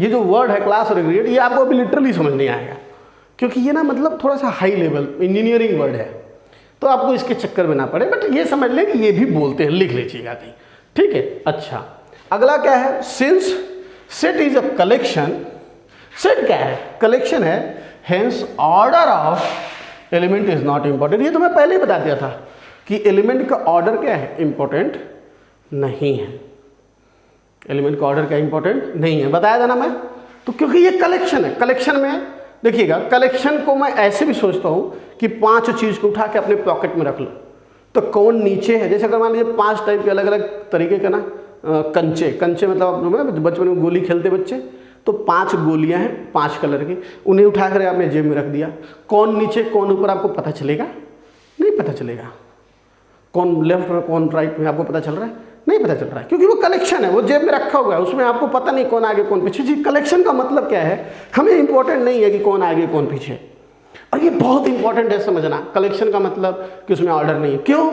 जो वर्ड है क्लास और एग्रीगेट, ये आपको अभी लिटरली समझ नहीं आएगा, क्योंकि ये ना मतलब थोड़ा सा हाई लेवल इंजीनियरिंग वर्ड है, तो आपको इसके चक्कर में ना पड़े। बट ये समझ लें कि ये भी बोलते हैं, लिख लीजिएगा कहीं, ठीक है। अच्छा, अगला क्या है? Since set is a collection, set क्या है? कलेक्शन है, hence order of element is not important. ये तो मैं पहले ही बता दिया था कि एलिमेंट का ऑर्डर क्या है, इंपॉर्टेंट नहीं है। एलिमेंट का ऑर्डर क्या इंपॉर्टेंट नहीं है, बताया था ना मैं। तो क्योंकि ये कलेक्शन है, कलेक्शन में देखिएगा, कलेक्शन को मैं ऐसे भी सोचता हूँ कि 5 चीज़ को उठा के अपने पॉकेट में रख लो, तो कौन नीचे है। जैसे अगर मान लीजिए 5 टाइप के अलग अलग तरीके के ना कंचे मतलब आप बचपन में गोली खेलते बच्चे, तो 5 गोलियां हैं 5 कलर की, उन्हें उठा कर आपने जेब में रख दिया। कौन नीचे कौन ऊपर आपको पता चलेगा? नहीं पता चलेगा। कौन लेफ्ट में कौन राइट में आपको पता चल रहा है? नहीं पता चल रहा है, क्योंकि वो कलेक्शन है, वो जेब में रखा हुआ है, उसमें आपको पता नहीं कौन आगे कौन पीछे। जी, कलेक्शन का मतलब क्या है? हमें इंपॉर्टेंट नहीं है कि कौन आगे कौन पीछे, और ये बहुत इंपॉर्टेंट है समझना। कलेक्शन का मतलब कि उसमें ऑर्डर नहीं है। क्यों?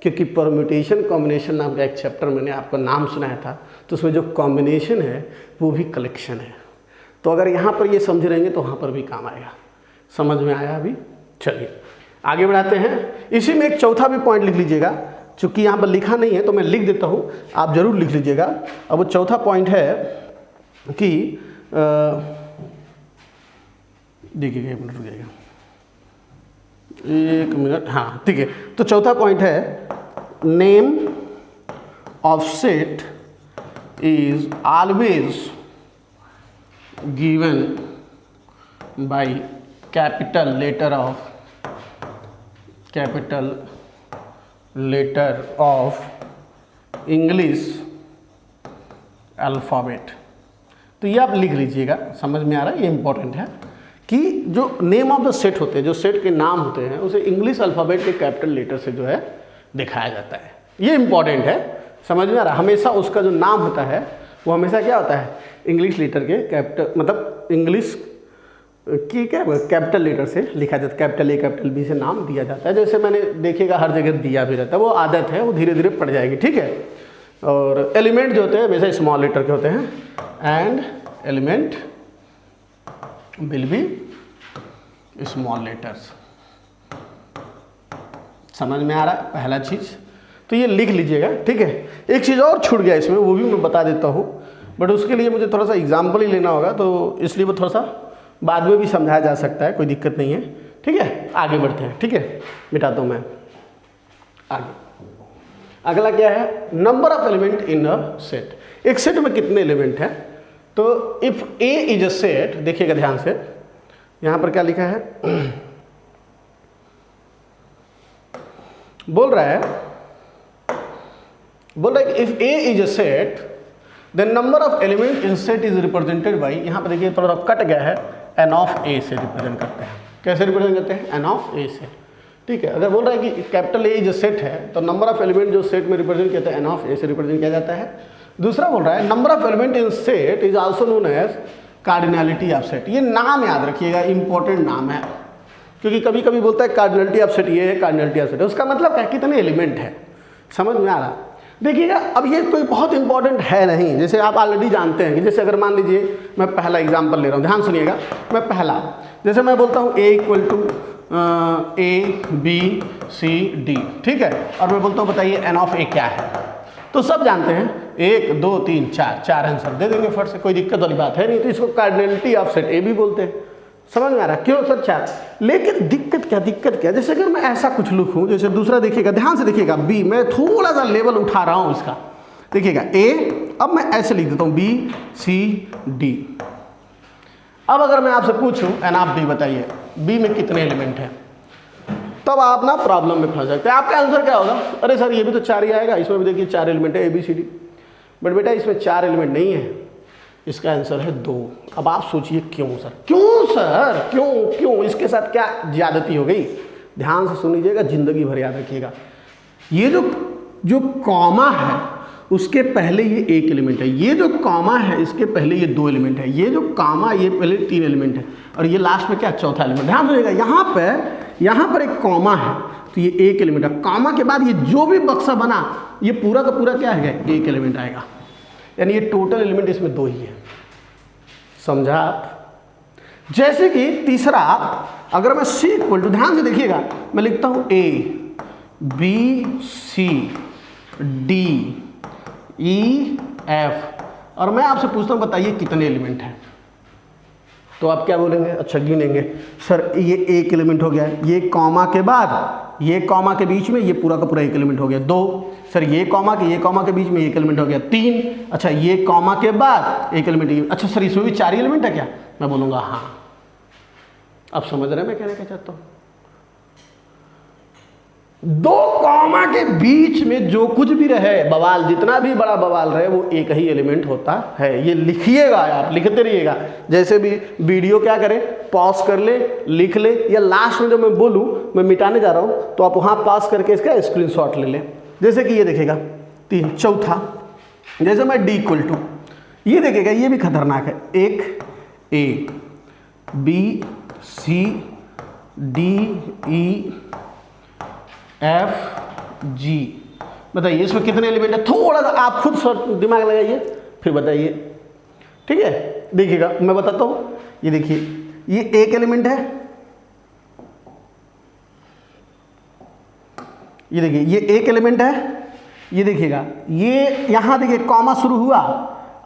क्योंकि परम्यूटेशन कॉम्बिनेशन नाम का एक चैप्टर मैंने आपका नाम सुनाया था, तो उसमें जो कॉम्बिनेशन है वो भी कलेक्शन है। तो अगर यहाँ पर ये समझ रहेंगे तो वहाँ पर भी काम आएगा। समझ में आया अभी? चलिए आगे बढ़ाते हैं। इसी में एक चौथा भी पॉइंट लिख लीजिएगा, चूँकि यहाँ पर लिखा नहीं है तो मैं लिख देता हूँ, आप ज़रूर लिख लीजिएगा। अब वो चौथा पॉइंट है कि देखिएगा, 1 मिनट रुकिएगा, 1 मिनट, हाँ ठीक है। तो चौथा पॉइंट है, name of set is always given by capital letter of English alphabet. तो ये आप लिख लीजिएगा, समझ में आ रहा है? ये इंपॉर्टेंट है कि जो नेम ऑफ द सेट होते हैं, जो सेट के नाम होते हैं, उसे इंग्लिश अल्फ़ाबेट के कैपिटल लेटर से जो है दिखाया जाता है। ये इंपॉर्टेंट है, समझ में आ रहा है? हमेशा उसका जो नाम होता है वो हमेशा क्या होता है? इंग्लिश लेटर के कैपिटल, मतलब इंग्लिश की क्या कैपिटल लेटर से लिखा जाता है, कैपिटल ए कैपिटल बी से नाम दिया जाता है। जैसे मैंने देखिएगा हर जगह दिया भी रहता है, वो आदत है, वो धीरे धीरे पड़ जाएगी, ठीक है। और एलिमेंट जो होते हैं वैसे स्मॉल लेटर के होते हैं, and element will be small letters. समझ में आ रहा है? पहला चीज़ तो ये लिख लीजिएगा, ठीक है। एक चीज़ और छूट गया इसमें, वो भी मैं बता देता हूँ। बट उसके लिए मुझे थोड़ा सा एग्जाम्पल ही लेना होगा, तो इसलिए वो थोड़ा सा बाद में भी समझाया जा सकता है, कोई दिक्कत नहीं है। ठीक है, आगे बढ़ते हैं। ठीक है, मिटाता हूँ मैं आगे। अगला क्या है, number of element in a set. एक सेट में कितने एलिमेंट हैं? तो if A is a set, देखिएगा ध्यान से, यहां पर क्या लिखा है, बोल रहा है if A is a set then number of element in set is represented by, यहां पर देखिए थोड़ा कट गया है, एन ऑफ ए से रिप्रेजेंट करते हैं। कैसे रिप्रेजेंट करते हैं? एन ऑफ ए से। ठीक है, अगर बोल रहा है कि कैपिटल ए जो सेट है तो नंबर ऑफ एलिमेंट जो सेट में रिप्रेजेंट किया जाता है एन ऑफ ए से रिप्रेजेंट किया जाता है। दूसरा बोल रहा है number of element in set is also known as cardinality of set. ये नाम याद रखिएगा, इंपॉर्टेंट नाम है, क्योंकि कभी कभी बोलता है कार्डिनैलिटी ऑफ सेट ये है, कार्डिनैलिटी ऑफ सेट है, उसका मतलब क्या, कितने एलिमेंट है, समझ में आ रहा? देखिएगा, अब ये कोई बहुत इंपॉर्टेंट है नहीं, जैसे आप ऑलरेडी जानते हैं कि जैसे अगर मान लीजिए मैं पहला एग्जाम्पल ले रहा हूँ, ध्यान सुनिएगा, मैं पहला, जैसे मैं बोलता हूँ A equal to A B C D, ठीक है, और मैं बोलता हूँ बताइए एन ऑफ ए क्या है, तो सब जानते हैं 1 2 3 4 आंसर दे देंगे फट से, कोई दिक्कत वाली बात है नहीं। तो इसको कार्डिनैलिटी ऑफ सेट ए भी बोलते हैं, समझ में आ रहा है? क्यों सर 4? लेकिन दिक्कत क्या, जैसे अगर मैं ऐसा कुछ लिखूं, जैसे दूसरा देखिएगा, ध्यान से देखिएगा, बी, मैं थोड़ा सा लेवल उठा रहा हूं इसका, देखिएगा ए, अब मैं ऐसे लिख देता हूं बी सी डी। अब अगर मैं आपसे पूछूं एन ऑफ बी बताइए बी में कितने एलिमेंट हैं, तब आप ना प्रॉब्लम में फंस सकते हैं। आपका आंसर क्या होगा? अरे सर ये भी तो 4 ही आएगा, इसमें भी देखिए 4 एलिमेंट है A B C D, but बेटा इसमें 4 एलिमेंट नहीं है, इसका आंसर है 2। अब आप सोचिए क्यों सर, क्यों इसके साथ क्या ज्यादती हो गई? ध्यान से सुन लीजिएगा, जिंदगी भर याद रखिएगा, ये जो कॉमा है उसके पहले ये 1 एलिमेंट है, ये जो कॉमा है इसके पहले ये 2 एलिमेंट है, ये जो कॉमा ये पहले 3 एलिमेंट है, और ये लास्ट में क्या, चौथा एलिमेंट। ध्यान सुनिएगा, यहाँ पर एक कॉमा है तो ये 1 एलिमेंट है, कॉमा के बाद ये जो भी बक्सा बना ये पूरा का पूरा क्या है, 1 एलिमेंट आएगा, यानी ये टोटल एलिमेंट इसमें 2 ही है। समझा आप? जैसे कि तीसरा, अगर मैं सी इक्वल टू, ध्यान से देखिएगा, मैं लिखता हूं A B C D E F, और मैं आपसे पूछता हूं बताइए कितने एलिमेंट हैं, तो आप क्या बोलेंगे? अच्छा गिनेंगे, सर ये 1 एलिमेंट हो गया, ये कॉमा के बाद, ये कॉमा के बीच में ये पूरा का पूरा 1 एलिमेंट हो गया 2, सर ये कॉमा के बीच में 1 एलिमेंट हो गया 3, अच्छा ये कॉमा के बाद 1 एलिमेंट, अच्छा सर इसमें भी 4 एलिमेंट है क्या? मैं बोलूँगा हाँ। अब समझ रहे हैं मैं कहने क्या चाहता हूँ? 2 कॉमा के बीच में जो कुछ भी रहे बवाल, जितना भी बड़ा बवाल रहे, वो 1 ही एलिमेंट होता है। ये लिखिएगा, आप लिखते रहिएगा, जैसे भी वीडियो क्या करें, पॉज कर ले, लिख ले, या लास्ट में जो मैं बोलूँ मैं मिटाने जा रहा हूँ तो आप वहाँ पॉज करके इसका स्क्रीनशॉट ले लें। जैसे कि ये देखिएगा 3, चौथा, जैसे मैं डी इक्वल टू, ये देखिएगा ये भी खतरनाक है, 1 A B C D E F G, बताइए इसमें कितने एलिमेंट है? थोड़ा सा आप खुद दिमाग लगाइए फिर बताइए, ठीक है? देखिएगा मैं बताता हूँ, ये देखिए ये 1 एलिमेंट है, ये देखिए ये 1 एलिमेंट है, ये देखिएगा ये यहाँ देखिए कॉमा शुरू हुआ,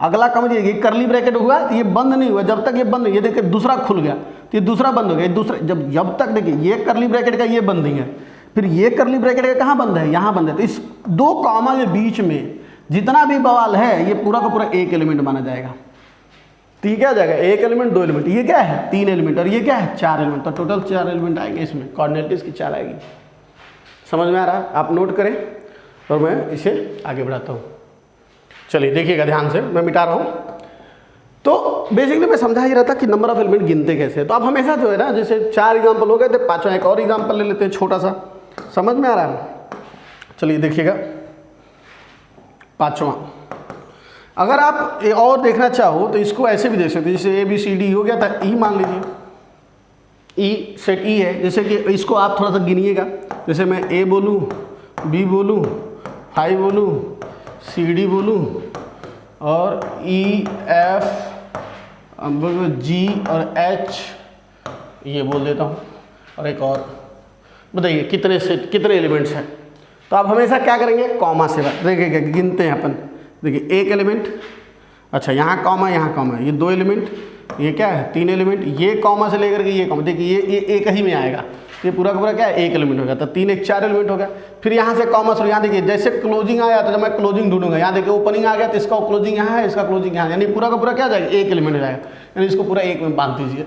अगला कॉमा देखिए करली ब्रैकेट हुआ, तो ये बंद नहीं हुआ, जब तक ये बंद, ये देखिए दूसरा खुल गया तो ये दूसरा बंद हो गया, दूसरा जब तक देखिए ये करली ब्रैकेट का ये बंद नहीं है, फिर ये करली ब्रैकेट का कहाँ बंद है, यहाँ बंद है, तो इस 2 कॉमा के बीच में जितना भी बवाल है ये पूरा का पूरा 1 एलिमेंट माना जाएगा। तो ये क्या आ जाएगा, 1 एलिमेंट 2 एलिमेंट, ये क्या है 3 एलिमेंट, और ये क्या है 4 एलिमेंट, तो टोटल 4 एलिमेंट आएंगे इसमें, कोऑर्डिनेट की 4 आएगी। समझ में आ रहा है? आप नोट करें और मैं इसे आगे बढ़ाता हूँ। चलिए देखिएगा ध्यान से, मैं मिटा रहा हूँ। तो बेसिकली मैं समझा ही रहा था कि नंबर ऑफ एलिमेंट गिनते कैसे, तो अब हमेशा जो है ना, जैसे 4 एग्जाम्पल हो गए थे, 5वां एक और एग्जाम्पल ले लेते हैं छोटा सा, समझ में आ रहा है? चलिए देखिएगा 5वां, अगर आप और देखना चाहो तो इसको ऐसे भी देख सकते हैं, जैसे ए बी सी डी हो गया था, ई मान लीजिए, ई सेट ई है, जैसे कि इसको आप थोड़ा सा गिनिएगा, जैसे मैं ए बोलूँ, बी बोलूँ, 5 बोलूँ, सी डी बोलूँ, और ई एफ जी और एच ये बोल देता हूँ, और एक और, बताइए कितने सेट, कितने एलिमेंट्स हैं? तो आप हमेशा क्या करेंगे, कॉमा से देखिए गिनते हैं अपन, देखिए 1 एलिमेंट, अच्छा यहाँ कॉमा यहाँ कॉमा, ये 2 एलिमेंट, ये क्या है 3 एलिमेंट, ये कॉमा से लेकर के ये कॉमा, देखिए ये एक ही में आएगा, ये पूरा का पूरा क्या है 1 एलिमेंट हो गया, तो 3 1 4 एलिमेंट हो गया। फिर यहाँ से कॉमा शुरू, यहाँ देखिए जैसे क्लोजिंग आया तो जब मैं क्लोजिंग ढूंढूंगा, यहाँ देखिए ओपनिंग आ गया तो इसका क्लोजिंग यहाँ है, इसका क्लोजिंग यहाँ, यानी पूरा का पूरा क्या हो जाएगा 1 एलिमेंट हो जाएगा, यानी इसको पूरा 1 में बांध दीजिए।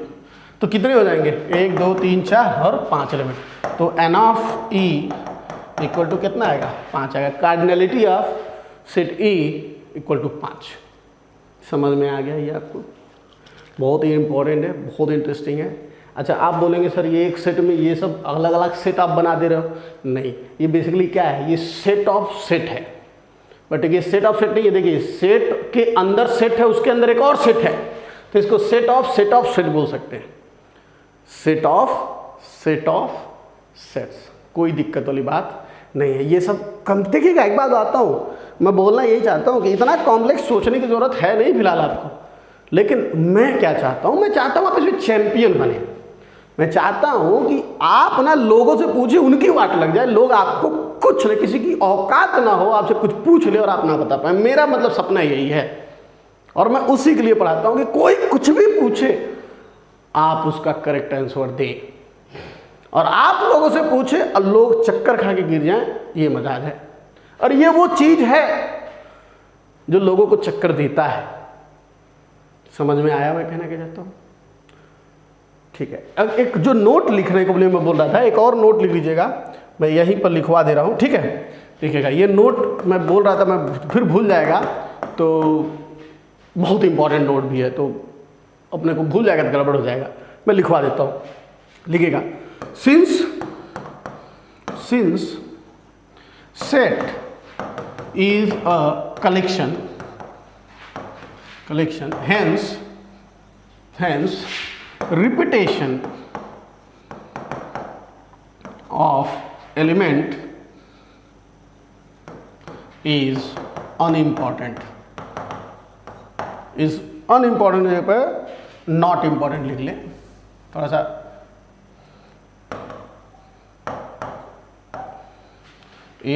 तो कितने हो जाएंगे 1 2 3 4 और 5 एलिमेंट, तो n of E equal to कितना आएगा 5 आएगा। Cardinality of set E equal to 5। समझ में आ गया ये आपको? बहुत ही इंपॉर्टेंट है, बहुत इंटरेस्टिंग है। अच्छा आप बोलेंगे सर ये एक सेट में ये सब अलग अलग सेट आप बना दे रहे हो, नहीं, ये बेसिकली क्या है, ये सेट ऑफ सेट है। बट ये सेट ऑफ सेट नहीं है, देखिए सेट के अंदर सेट है, उसके अंदर एक और सेट है, तो इसको सेट ऑफ सेट बोल सकते हैं, सेट ऑफ सेट्स, कोई दिक्कत वाली बात नहीं है। ये सब कम, देखिएगा एक बात आता हूँ, मैं बोलना यही चाहता हूँ कि इतना कॉम्प्लेक्स सोचने की जरूरत है नहीं फिलहाल आपको, लेकिन मैं क्या चाहता हूँ, मैं चाहता हूँ आप इसमें चैंपियन बने। मैं चाहता हूँ कि आप ना लोगों से पूछे, उनकी वाट लग जाए, लोग आपको कुछ न, किसी की औकात ना हो आपसे कुछ पूछ ले और आप ना बता पाए। मेरा मतलब सपना यही है और मैं उसी के लिए पढ़ाता हूँ कि कोई कुछ भी पूछे आप उसका करेक्ट आंसर दें, और आप लोगों से पूछे और लोग चक्कर खा के गिर जाएं, ये मजाज है। और ये वो चीज है जो लोगों को चक्कर देता है। समझ में आया मैं कहना क्या चाहता हूँ? ठीक है, अब एक जो नोट लिखने को मैं बोल रहा था, एक और नोट लिख लीजिएगा, मैं यहीं पर लिखवा दे रहा हूँ, ठीक है? देखिएगा ये नोट मैं बोल रहा था, मैं फिर भूल जाएगा, तो बहुत इंपॉर्टेंट नोट भी है, तो अपने को भूल जाएगा तो गड़बड़ हो जाएगा। मैं लिखवा देता हूँ, लिखिएगा, since set is a collection, hence repetition of element is unimportant, जगह पर not important लिख ले, थोड़ा सा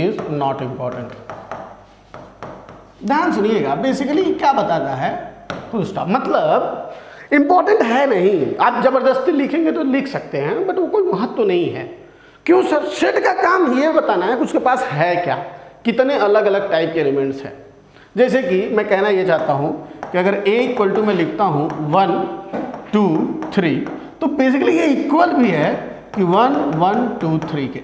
is not important। ध्यान सुनिएगा, बेसिकली क्या बताता है, फुल स्टॉप, मतलब इंपॉर्टेंट है नहीं, आप जबरदस्ती लिखेंगे तो लिख सकते हैं, बट वो कोई महत्व तो नहीं है। क्यों सर? सेट का काम ये बताना है कि उसके पास है क्या, कितने अलग अलग टाइप के एलिमेंट्स हैं। जैसे कि मैं कहना ये चाहता हूँ कि अगर A इक्वल टू मैं लिखता हूँ 1 2 3, तो बेसिकली ये इक्वल भी है कि 1 1 2 3 के।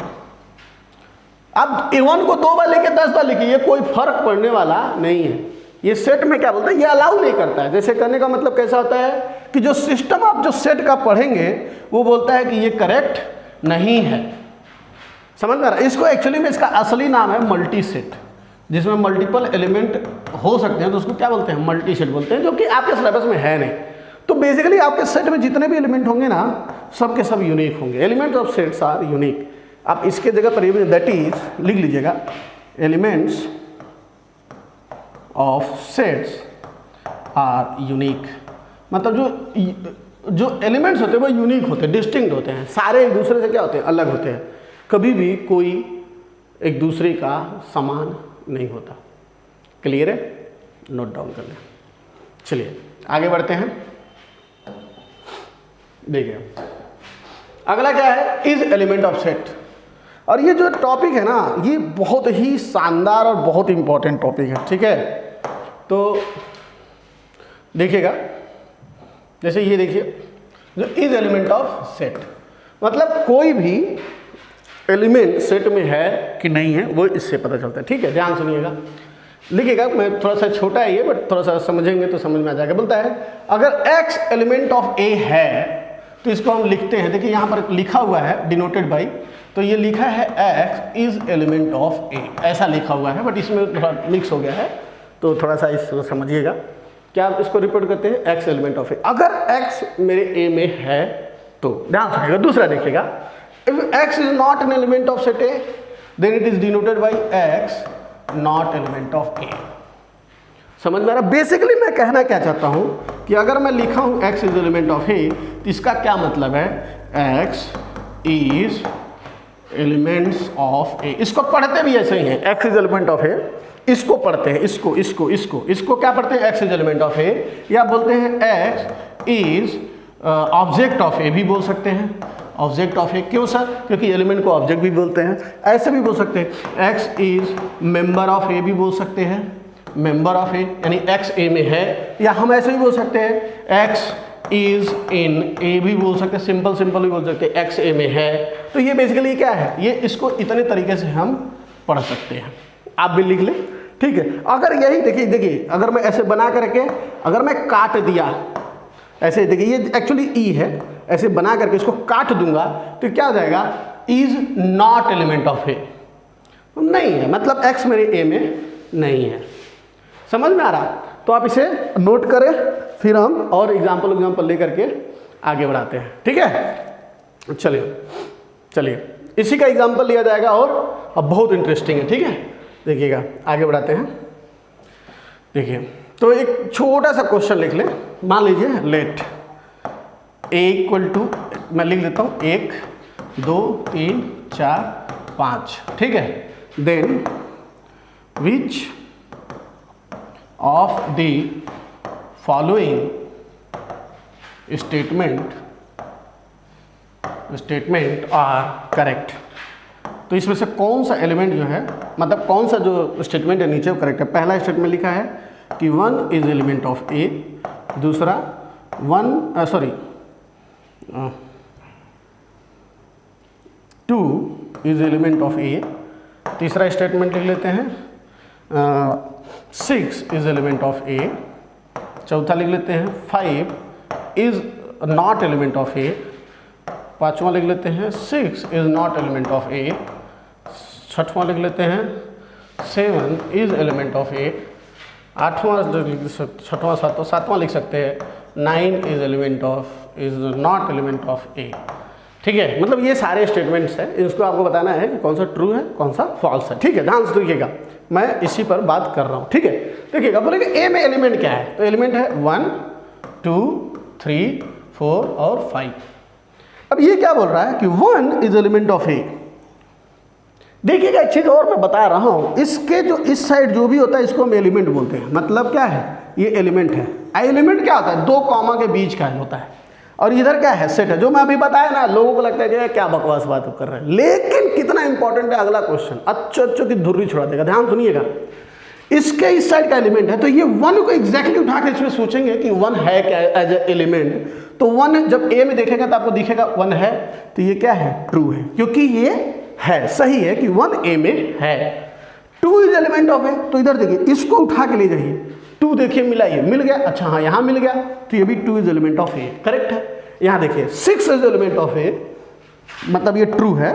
अब A1 को 2 बार लेके 10 बार लिखिए, ये कोई फर्क पड़ने वाला नहीं है। ये सेट में क्या बोलता है, ये अलाउ नहीं करता है। जैसे करने का मतलब कैसा होता है कि जो सिस्टम आप जो सेट का पढ़ेंगे वो बोलता है कि ये करेक्ट नहीं है। समझ में आ रहा है? इसको एक्चुअली में इसका असली नाम है मल्टी सेट, जिसमें मल्टीपल एलिमेंट हो सकते हैं, तो उसको क्या बोलते हैं, मल्टी सेट बोलते हैं, जो कि आपके सिलेबस में है नहीं। तो बेसिकली आपके सेट में जितने भी एलिमेंट होंगे ना, सब के सब यूनिक होंगे। Elements of sets are unique. आप इसके जगह पर दैट इज लिख लीजिएगा, elements of sets are unique. मतलब जो एलिमेंट्स होते हैं वो यूनिक होते हैं, डिस्टिंक्ट होते हैं, सारे एक दूसरे से क्या होते हैं, अलग होते हैं। कभी भी कोई एक दूसरे का समान नहीं होता। क्लियर है? नोट डाउन कर लें। चलिए आगे बढ़ते हैं। देखिए अगला क्या है, इज एलिमेंट ऑफ सेट। और ये जो टॉपिक है ना, ये बहुत ही शानदार और बहुत इंपॉर्टेंट टॉपिक है, ठीक है? तो देखिएगा, जैसे ये देखिए, जो इज एलिमेंट ऑफ सेट, मतलब कोई भी एलिमेंट सेट में है कि नहीं है वो इससे पता चलता है। ठीक है, ध्यान सुनिएगा, लिखिएगा। मैं थोड़ा सा छोटा है ये, बट थोड़ा सा समझेंगे तो समझ में आ जाएगा। बोलता है अगर x एलिमेंट ऑफ a है तो इसको हम लिखते हैं, देखिए यहाँ पर लिखा हुआ है डिनोटेड बाई, तो ये लिखा है x is element of a, ऐसा लिखा हुआ है, बट इसमें थोड़ा मिक्स हो गया है, तो थोड़ा सा इसको समझिएगा। क्या आप इसको रिपोर्ट करते हैं, x एलिमेंट ऑफ a। अगर x मेरे a में है तो ध्यान रखिएगा। दूसरा देखिएगा, if x is not an element of set A, then it is denoted by x not element of A। समझ में आ रहा? बेसिकली मैं कहना क्या चाहता हूँ कि अगर मैं लिखा हूँ x is element of A, तो इसका क्या मतलब है, x is एलिमेंट्स ऑफ ए, इसको पढ़ते भी ऐसे ही हैं, एक्स इज एलिमेंट ऑफ ए, इसको पढ़ते हैं, इसको क्या पढ़ते हैं, एक्स इज एलिमेंट ऑफ ए, या बोलते हैं एक्स इज ऑब्जेक्ट ऑफ ए भी बोल सकते हैं, ऑब्जेक्ट ऑफ ए। क्यों सर? क्योंकि एलिमेंट को ऑब्जेक्ट भी बोलते हैं। ऐसे भी बोल सकते हैं एक्स इज मेंबर ऑफ ए भी बोल सकते हैं, मेंबर ऑफ ए यानी एक्स ए में है, या हम ऐसे भी बोल सकते हैं एक्स इज इन ए भी बोल सकते हैं, सिंपल भी बोल सकते हैं एक्स ए में है। तो ये बेसिकली क्या है, ये इसको इतने तरीके से हम पढ़ सकते हैं, आप भी लिख लें, ठीक है। अगर यही देखिए अगर मैं ऐसे बना करके अगर मैं काट दिया ऐसे, देखिए ये एक्चुअली ई है, ऐसे बना करके इसको काट दूंगा तो क्या हो जाएगा, इज नॉट एलिमेंट ऑफ ए, नहीं है, मतलब एक्स मेरे ए में नहीं है। समझ में आ रहा? तो आप इसे नोट करें, फिर हम और एग्जाम्पल लेकर के आगे बढ़ाते हैं, ठीक है। चलिए इसी का एग्जाम्पल लिया जाएगा और अब बहुत इंटरेस्टिंग है, ठीक है। देखिएगा आगे बढ़ाते हैं। देखिए तो एक छोटा सा क्वेश्चन लिख लें, मान लीजिए लेट ए इक्वल टू, मैं लिख देता हूँ 1 2 3 4 5, ठीक है। Then which of the following statement are correct. तो इसमें से कौन सा एलिमेंट जो है, मतलब कौन सा जो स्टेटमेंट है नीचे वो करेक्ट है। पहला स्टेटमेंट लिखा है कि 1 इज एलिमेंट ऑफ ए, दूसरा 2 इज एलिमेंट ऑफ ए, तीसरा स्टेटमेंट लिख लेते हैं 6 इज एलिमेंट ऑफ ए, चौथा लिख लेते हैं 5 इज नॉट एलिमेंट ऑफ ए, पांचवा लिख लेते हैं 6 इज नॉट एलिमेंट ऑफ ए, छठवां लिख लेते हैं 7 इज एलिमेंट ऑफ ए, छठवां सातवां लिख सकते हैं 9 इज नॉट एलिमेंट ऑफ ए, ठीक है। मतलब ये सारे स्टेटमेंट्स हैं, इसको आपको बताना है कि कौन सा ट्रू है कौन सा फॉल्स है, ठीक है। ध्यान से देखिएगा, मैं इसी पर बात कर रहा हूँ, ठीक है। देखिएगा बोलेंगे ए में एलिमेंट क्या है, तो एलिमेंट है 1 2 3 4 और 5। अब ये क्या बोल रहा है कि 1 इज एलिमेंट ऑफ ए। देखिएगा एक चीज और मैं बता रहा हूँ, इसके जो इस साइड जो भी होता है इसको हम एलिमेंट बोलते हैं। मतलब क्या है, ये एलिमेंट है। एलिमेंट क्या होता है, 2 कॉमा के बीच का होता है, और इधर क्या है, सेट है। जो मैं अभी बताया ना, लोगों को लगता है कि क्या बकवास बात कर रहे हैं, लेकिन कितना इंपॉर्टेंट है अगला क्वेश्चन, अच्छों की धुर्री छुड़ा देगा। ध्यान सुनिएगा, इसके इस साइड का एलिमेंट है, तो ये 1 को एग्जैक्टली उठा के इसमें सोचेंगे कि 1 है क्या एज ए एलिमेंट, तो 1 जब ए में देखेगा तो आपको दिखेगा 1 है, तो ये क्या है, ट्रू है, क्योंकि ये है, सही है कि 1 ए में है। 2 इज एलिमेंट ऑफ ए, तो इधर देखिए इसको उठा के ले जाइए, 2 देखिए मिलाइए, मिल गया, अच्छा हाँ यहाँ मिल गया, तो ये भी 2 is element of A, correct है। यहाँ देखिए 6 इज एलिमेंट ऑफ ए, मतलब ये ट्रू है,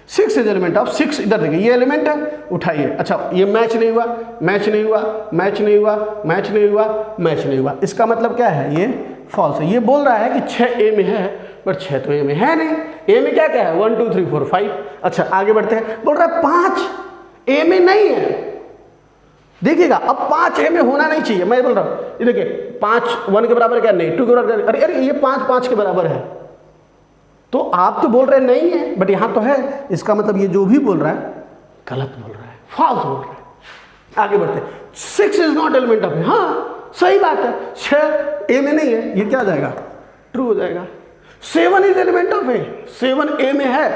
6 इज एलिमेंट ऑफ 6, इधर देखिए ये एलिमेंट है, उठाइए, अच्छा ये मैच नहीं हुआ, मैच नहीं हुआ, मैच नहीं हुआ, मैच नहीं हुआ, मैच नहीं हुआ, इसका मतलब क्या है, ये फॉल्स है। ये बोल रहा है कि 6 ए में है, बट 6 तो ए में है नहीं, ए में क्या क्या है 1 2 3 4 5। अच्छा आगे बढ़ते हैं, बोल रहा है 5 ए में नहीं है। देखिएगा अब 5 ए में होना नहीं चाहिए, मैं बोल रहा हूँ, ये देखिए 5 1 के बराबर क्या, नहीं 2 के बराबर, अरे अरे ये 5 5 के बराबर है, तो आप तो बोल रहे हैं नहीं है, बट यहाँ तो है, इसका मतलब ये जो भी बोल रहा है गलत बोल रहा है, फॉल्स बोल रहा है। आगे बढ़ते हैं, 6 इज नॉट एलिमेंट ऑफ ए, हाँ सही बात है, 6 ए में नहीं है, ये क्या हो जाएगा, ट्रू हो जाएगा। 7 इज एलिमेंट ऑफ ए, 7 ए में है,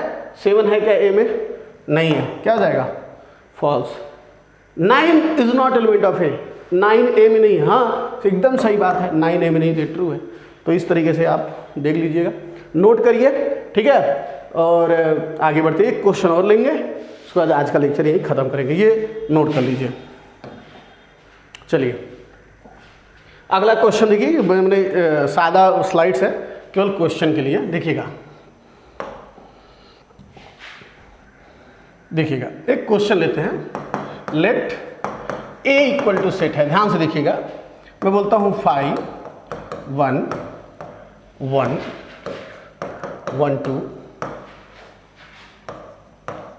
7 है क्या ए में, नहीं है, क्या हो जाएगा, false. 9 is not element of A, 9 A में नहीं, हाँ एकदम सही बात है, 9 ए में नहीं, तो ट्रू है। तो इस तरीके से आप देख लीजिएगा, नोट करिए, ठीक है। और आगे बढ़ते एक क्वेश्चन और लेंगे, उसके बाद आज का लेक्चर यही खत्म करेंगे, ये नोट कर लीजिए। चलिए अगला क्वेश्चन देखिए, मैंने सादा स्लाइड्स है केवल क्वेश्चन के लिए, देखिएगा देखिएगा एक क्वेश्चन लेते हैं, let A equal to set है, ध्यान से देखिएगा, मैं बोलता हूँ 5 1 1 1 2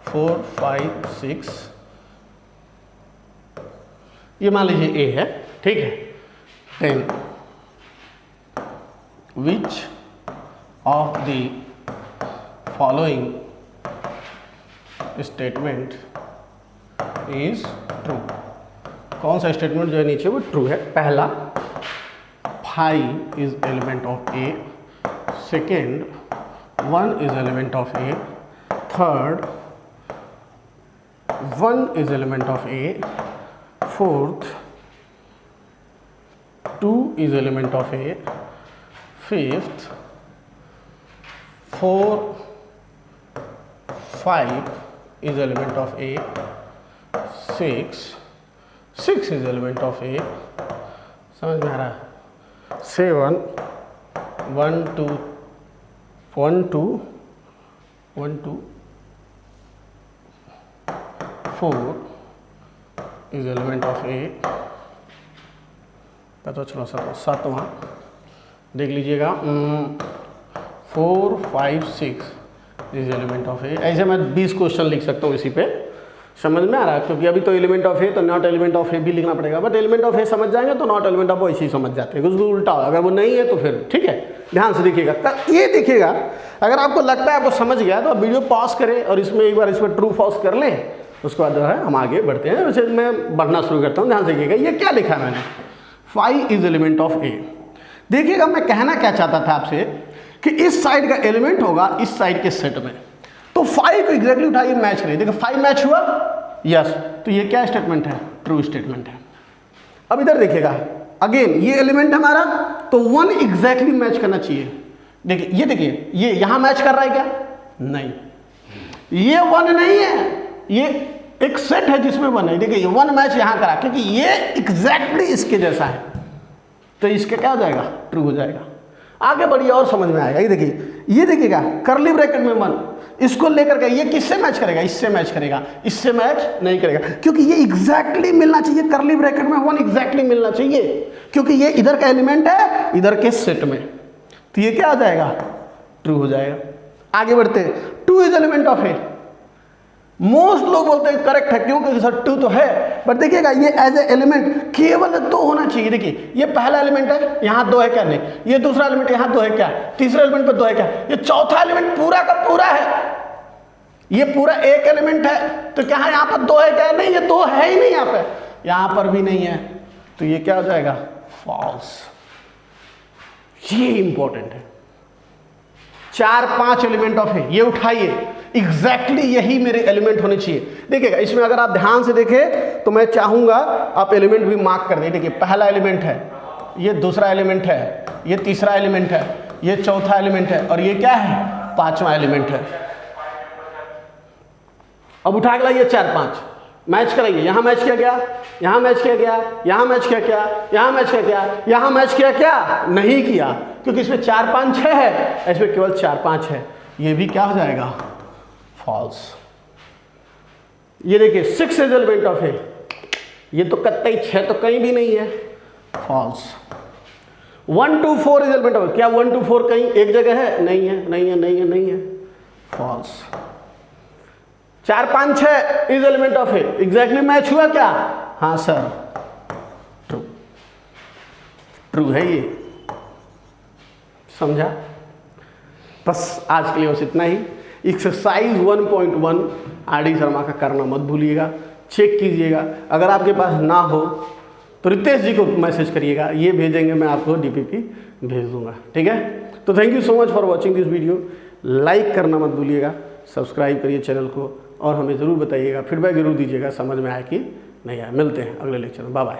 4 5 6, ये मान लीजिए ए है, ठीक है। Then which of the following statement is true. कौन सा स्टेटमेंट जो है नीचे वो ट्रू है? पहला 5 is element of A, second 1 is element of A, third 1 is element of A, fourth 2 is element of A, fifth 4, 5 is element of A, 6 is element of A, समझ में आ रहा? 7 1 2 4 is element of A, पता चलो सातवां देख लीजिएगा 4 5 6 is element of ए। ऐसे मैं 20 क्वेश्चन लिख सकता हूँ इसी पे, समझ में आ रहा है? क्योंकि अभी तो एलिमेंट ऑफ ए तो नॉट एलिमेंट ऑफ ए भी लिखना पड़ेगा, बट एलिमेंट ऑफ ए समझ जाएंगे तो नॉट एलिमेंट ऑफ ऐसे ही समझ जाते हैं, कुछ उल्टा हो, अगर वो नहीं है तो फिर ठीक है। ध्यान से देखिएगा, ये देखिएगा, अगर आपको लगता है आपको समझ गया तो आप वीडियो पॉज करें और इसमें एक बार इस पर ट्रू फॉल्स कर लें, उसके बाद जो है हम आगे बढ़ते हैं। वैसे मैं बढ़ना शुरू करता हूँ। ध्यान से देखिएगा, ये क्या लिखा है मैंने? 5 इज एलिमेंट ऑफ ए। देखिएगा मैं कहना क्या चाहता था आपसे कि इस साइड का एलिमेंट होगा इस साइड के सेट में, तो 5 को एग्जैक्टली उठाइए, मैच करिए। देखिए 5 मैच हुआ, यस, तो ये क्या स्टेटमेंट है? ट्रू स्टेटमेंट है। अब इधर देखिएगा, अगेन ये एलिमेंट हमारा, तो 1 एग्जैक्टली मैच करना चाहिए। देखिए ये देखिए, ये यहां मैच कर रहा है क्या? नहीं, ये 1 नहीं है, ये एक सेट है जिसमें 1 है। देखिए 1 मैच यहां करा क्योंकि ये एग्जैक्टली इसके जैसा है, तो इसके क्या हो जाएगा? ट्रू हो जाएगा। आगे बढ़िए और समझ में आएगा। ये देखिए, ये देखिएगा कर्ली ब्रैकेट में 1, इसको लेकर के ये किससे मैच करेगा? इससे मैच करेगा, इससे मैच नहीं करेगा, क्योंकि ये एग्जैक्टली मिलना चाहिए। कर्ली ब्रैकेट में 1 एग्जैक्टली मिलना चाहिए, क्योंकि ये इधर का एलिमेंट है इधर के सेट में, तो ये क्या हो जाएगा? ट्रू हो जाएगा। आगे बढ़ते हैं, 2 is element of A. Most लोग बोलते हैं करेक्ट है, क्योंकि सर 2 तो है, बट देखिएगा ये एज ए एलिमेंट केवल 2 होना चाहिए। देखिए ये पहला एलिमेंट है, यहाँ 2 है क्या? नहीं। ये दूसरा एलिमेंट यहाँ 2 है क्या? तीसरा एलिमेंट पर 2 है क्या? ये चौथा एलिमेंट पूरा का पूरा है, ये पूरा एक एलिमेंट है, तो क्या है यहाँ पर 2 है क्या? नहीं, ये 2 है ही नहीं, यहाँ पे यहाँ पर भी नहीं है, तो ये क्या हो जाएगा? फॉल्स। ये इंपॉर्टेंट है। 4 5 एलिमेंट ऑफ है, ये उठाइए, एग्जैक्टली यही मेरे एलिमेंट होने चाहिए। देखिएगा इसमें अगर आप ध्यान से देखें तो मैं चाहूंगा आप एलिमेंट भी मार्क कर दें। देखिए पहला एलिमेंट है, ये दूसरा एलिमेंट है, ये तीसरा एलिमेंट है, ये चौथा एलिमेंट है, और ये क्या है? 5वां एलिमेंट है। अब उठा के लाइए 4 5 मैच कराइए। यहां मैच किया गया, यहां मैच किया गया, यहां मैच किया क्या, यहां मैच किया क्या, यहां मैच किया क्या? नहीं किया, क्योंकि इसमें 4 5 6 है, इसमें केवल 4 5 है, ये भी क्या हो जाएगा? फॉल्स। ये देखिए 6 इज एलिमेंट ऑफ ए, ये तो कतई 6 तो कहीं भी नहीं है, फॉल्स। 1 2 4 इज एलिमेंट ऑफ, क्या 1 2 4 कहीं एक जगह है? नहीं है, नहीं है, नहीं है, नहीं है, false. 4 5 6 is element of A, exactly match हुआ क्या? हाँ सर, ट्रू, ट्रू है ये। समझा? बस आज के लिए बस इतना ही। Exercise 1.1 RD. शर्मा का करना मत भूलिएगा, चेक कीजिएगा। अगर आपके पास ना हो तो रितेश जी को मैसेज करिएगा, ये भेजेंगे, मैं आपको डीपीपी भेज दूंगा। ठीक है, तो thank you so much for watching this video. Like करना मत भूलिएगा, सब्सक्राइब करिए चैनल को, और हमें ज़रूर बताइएगा, फीडबैक जरूर दीजिएगा, समझ में आया कि नहीं आया। मिलते हैं अगले लेक्चर में, बाय बाय।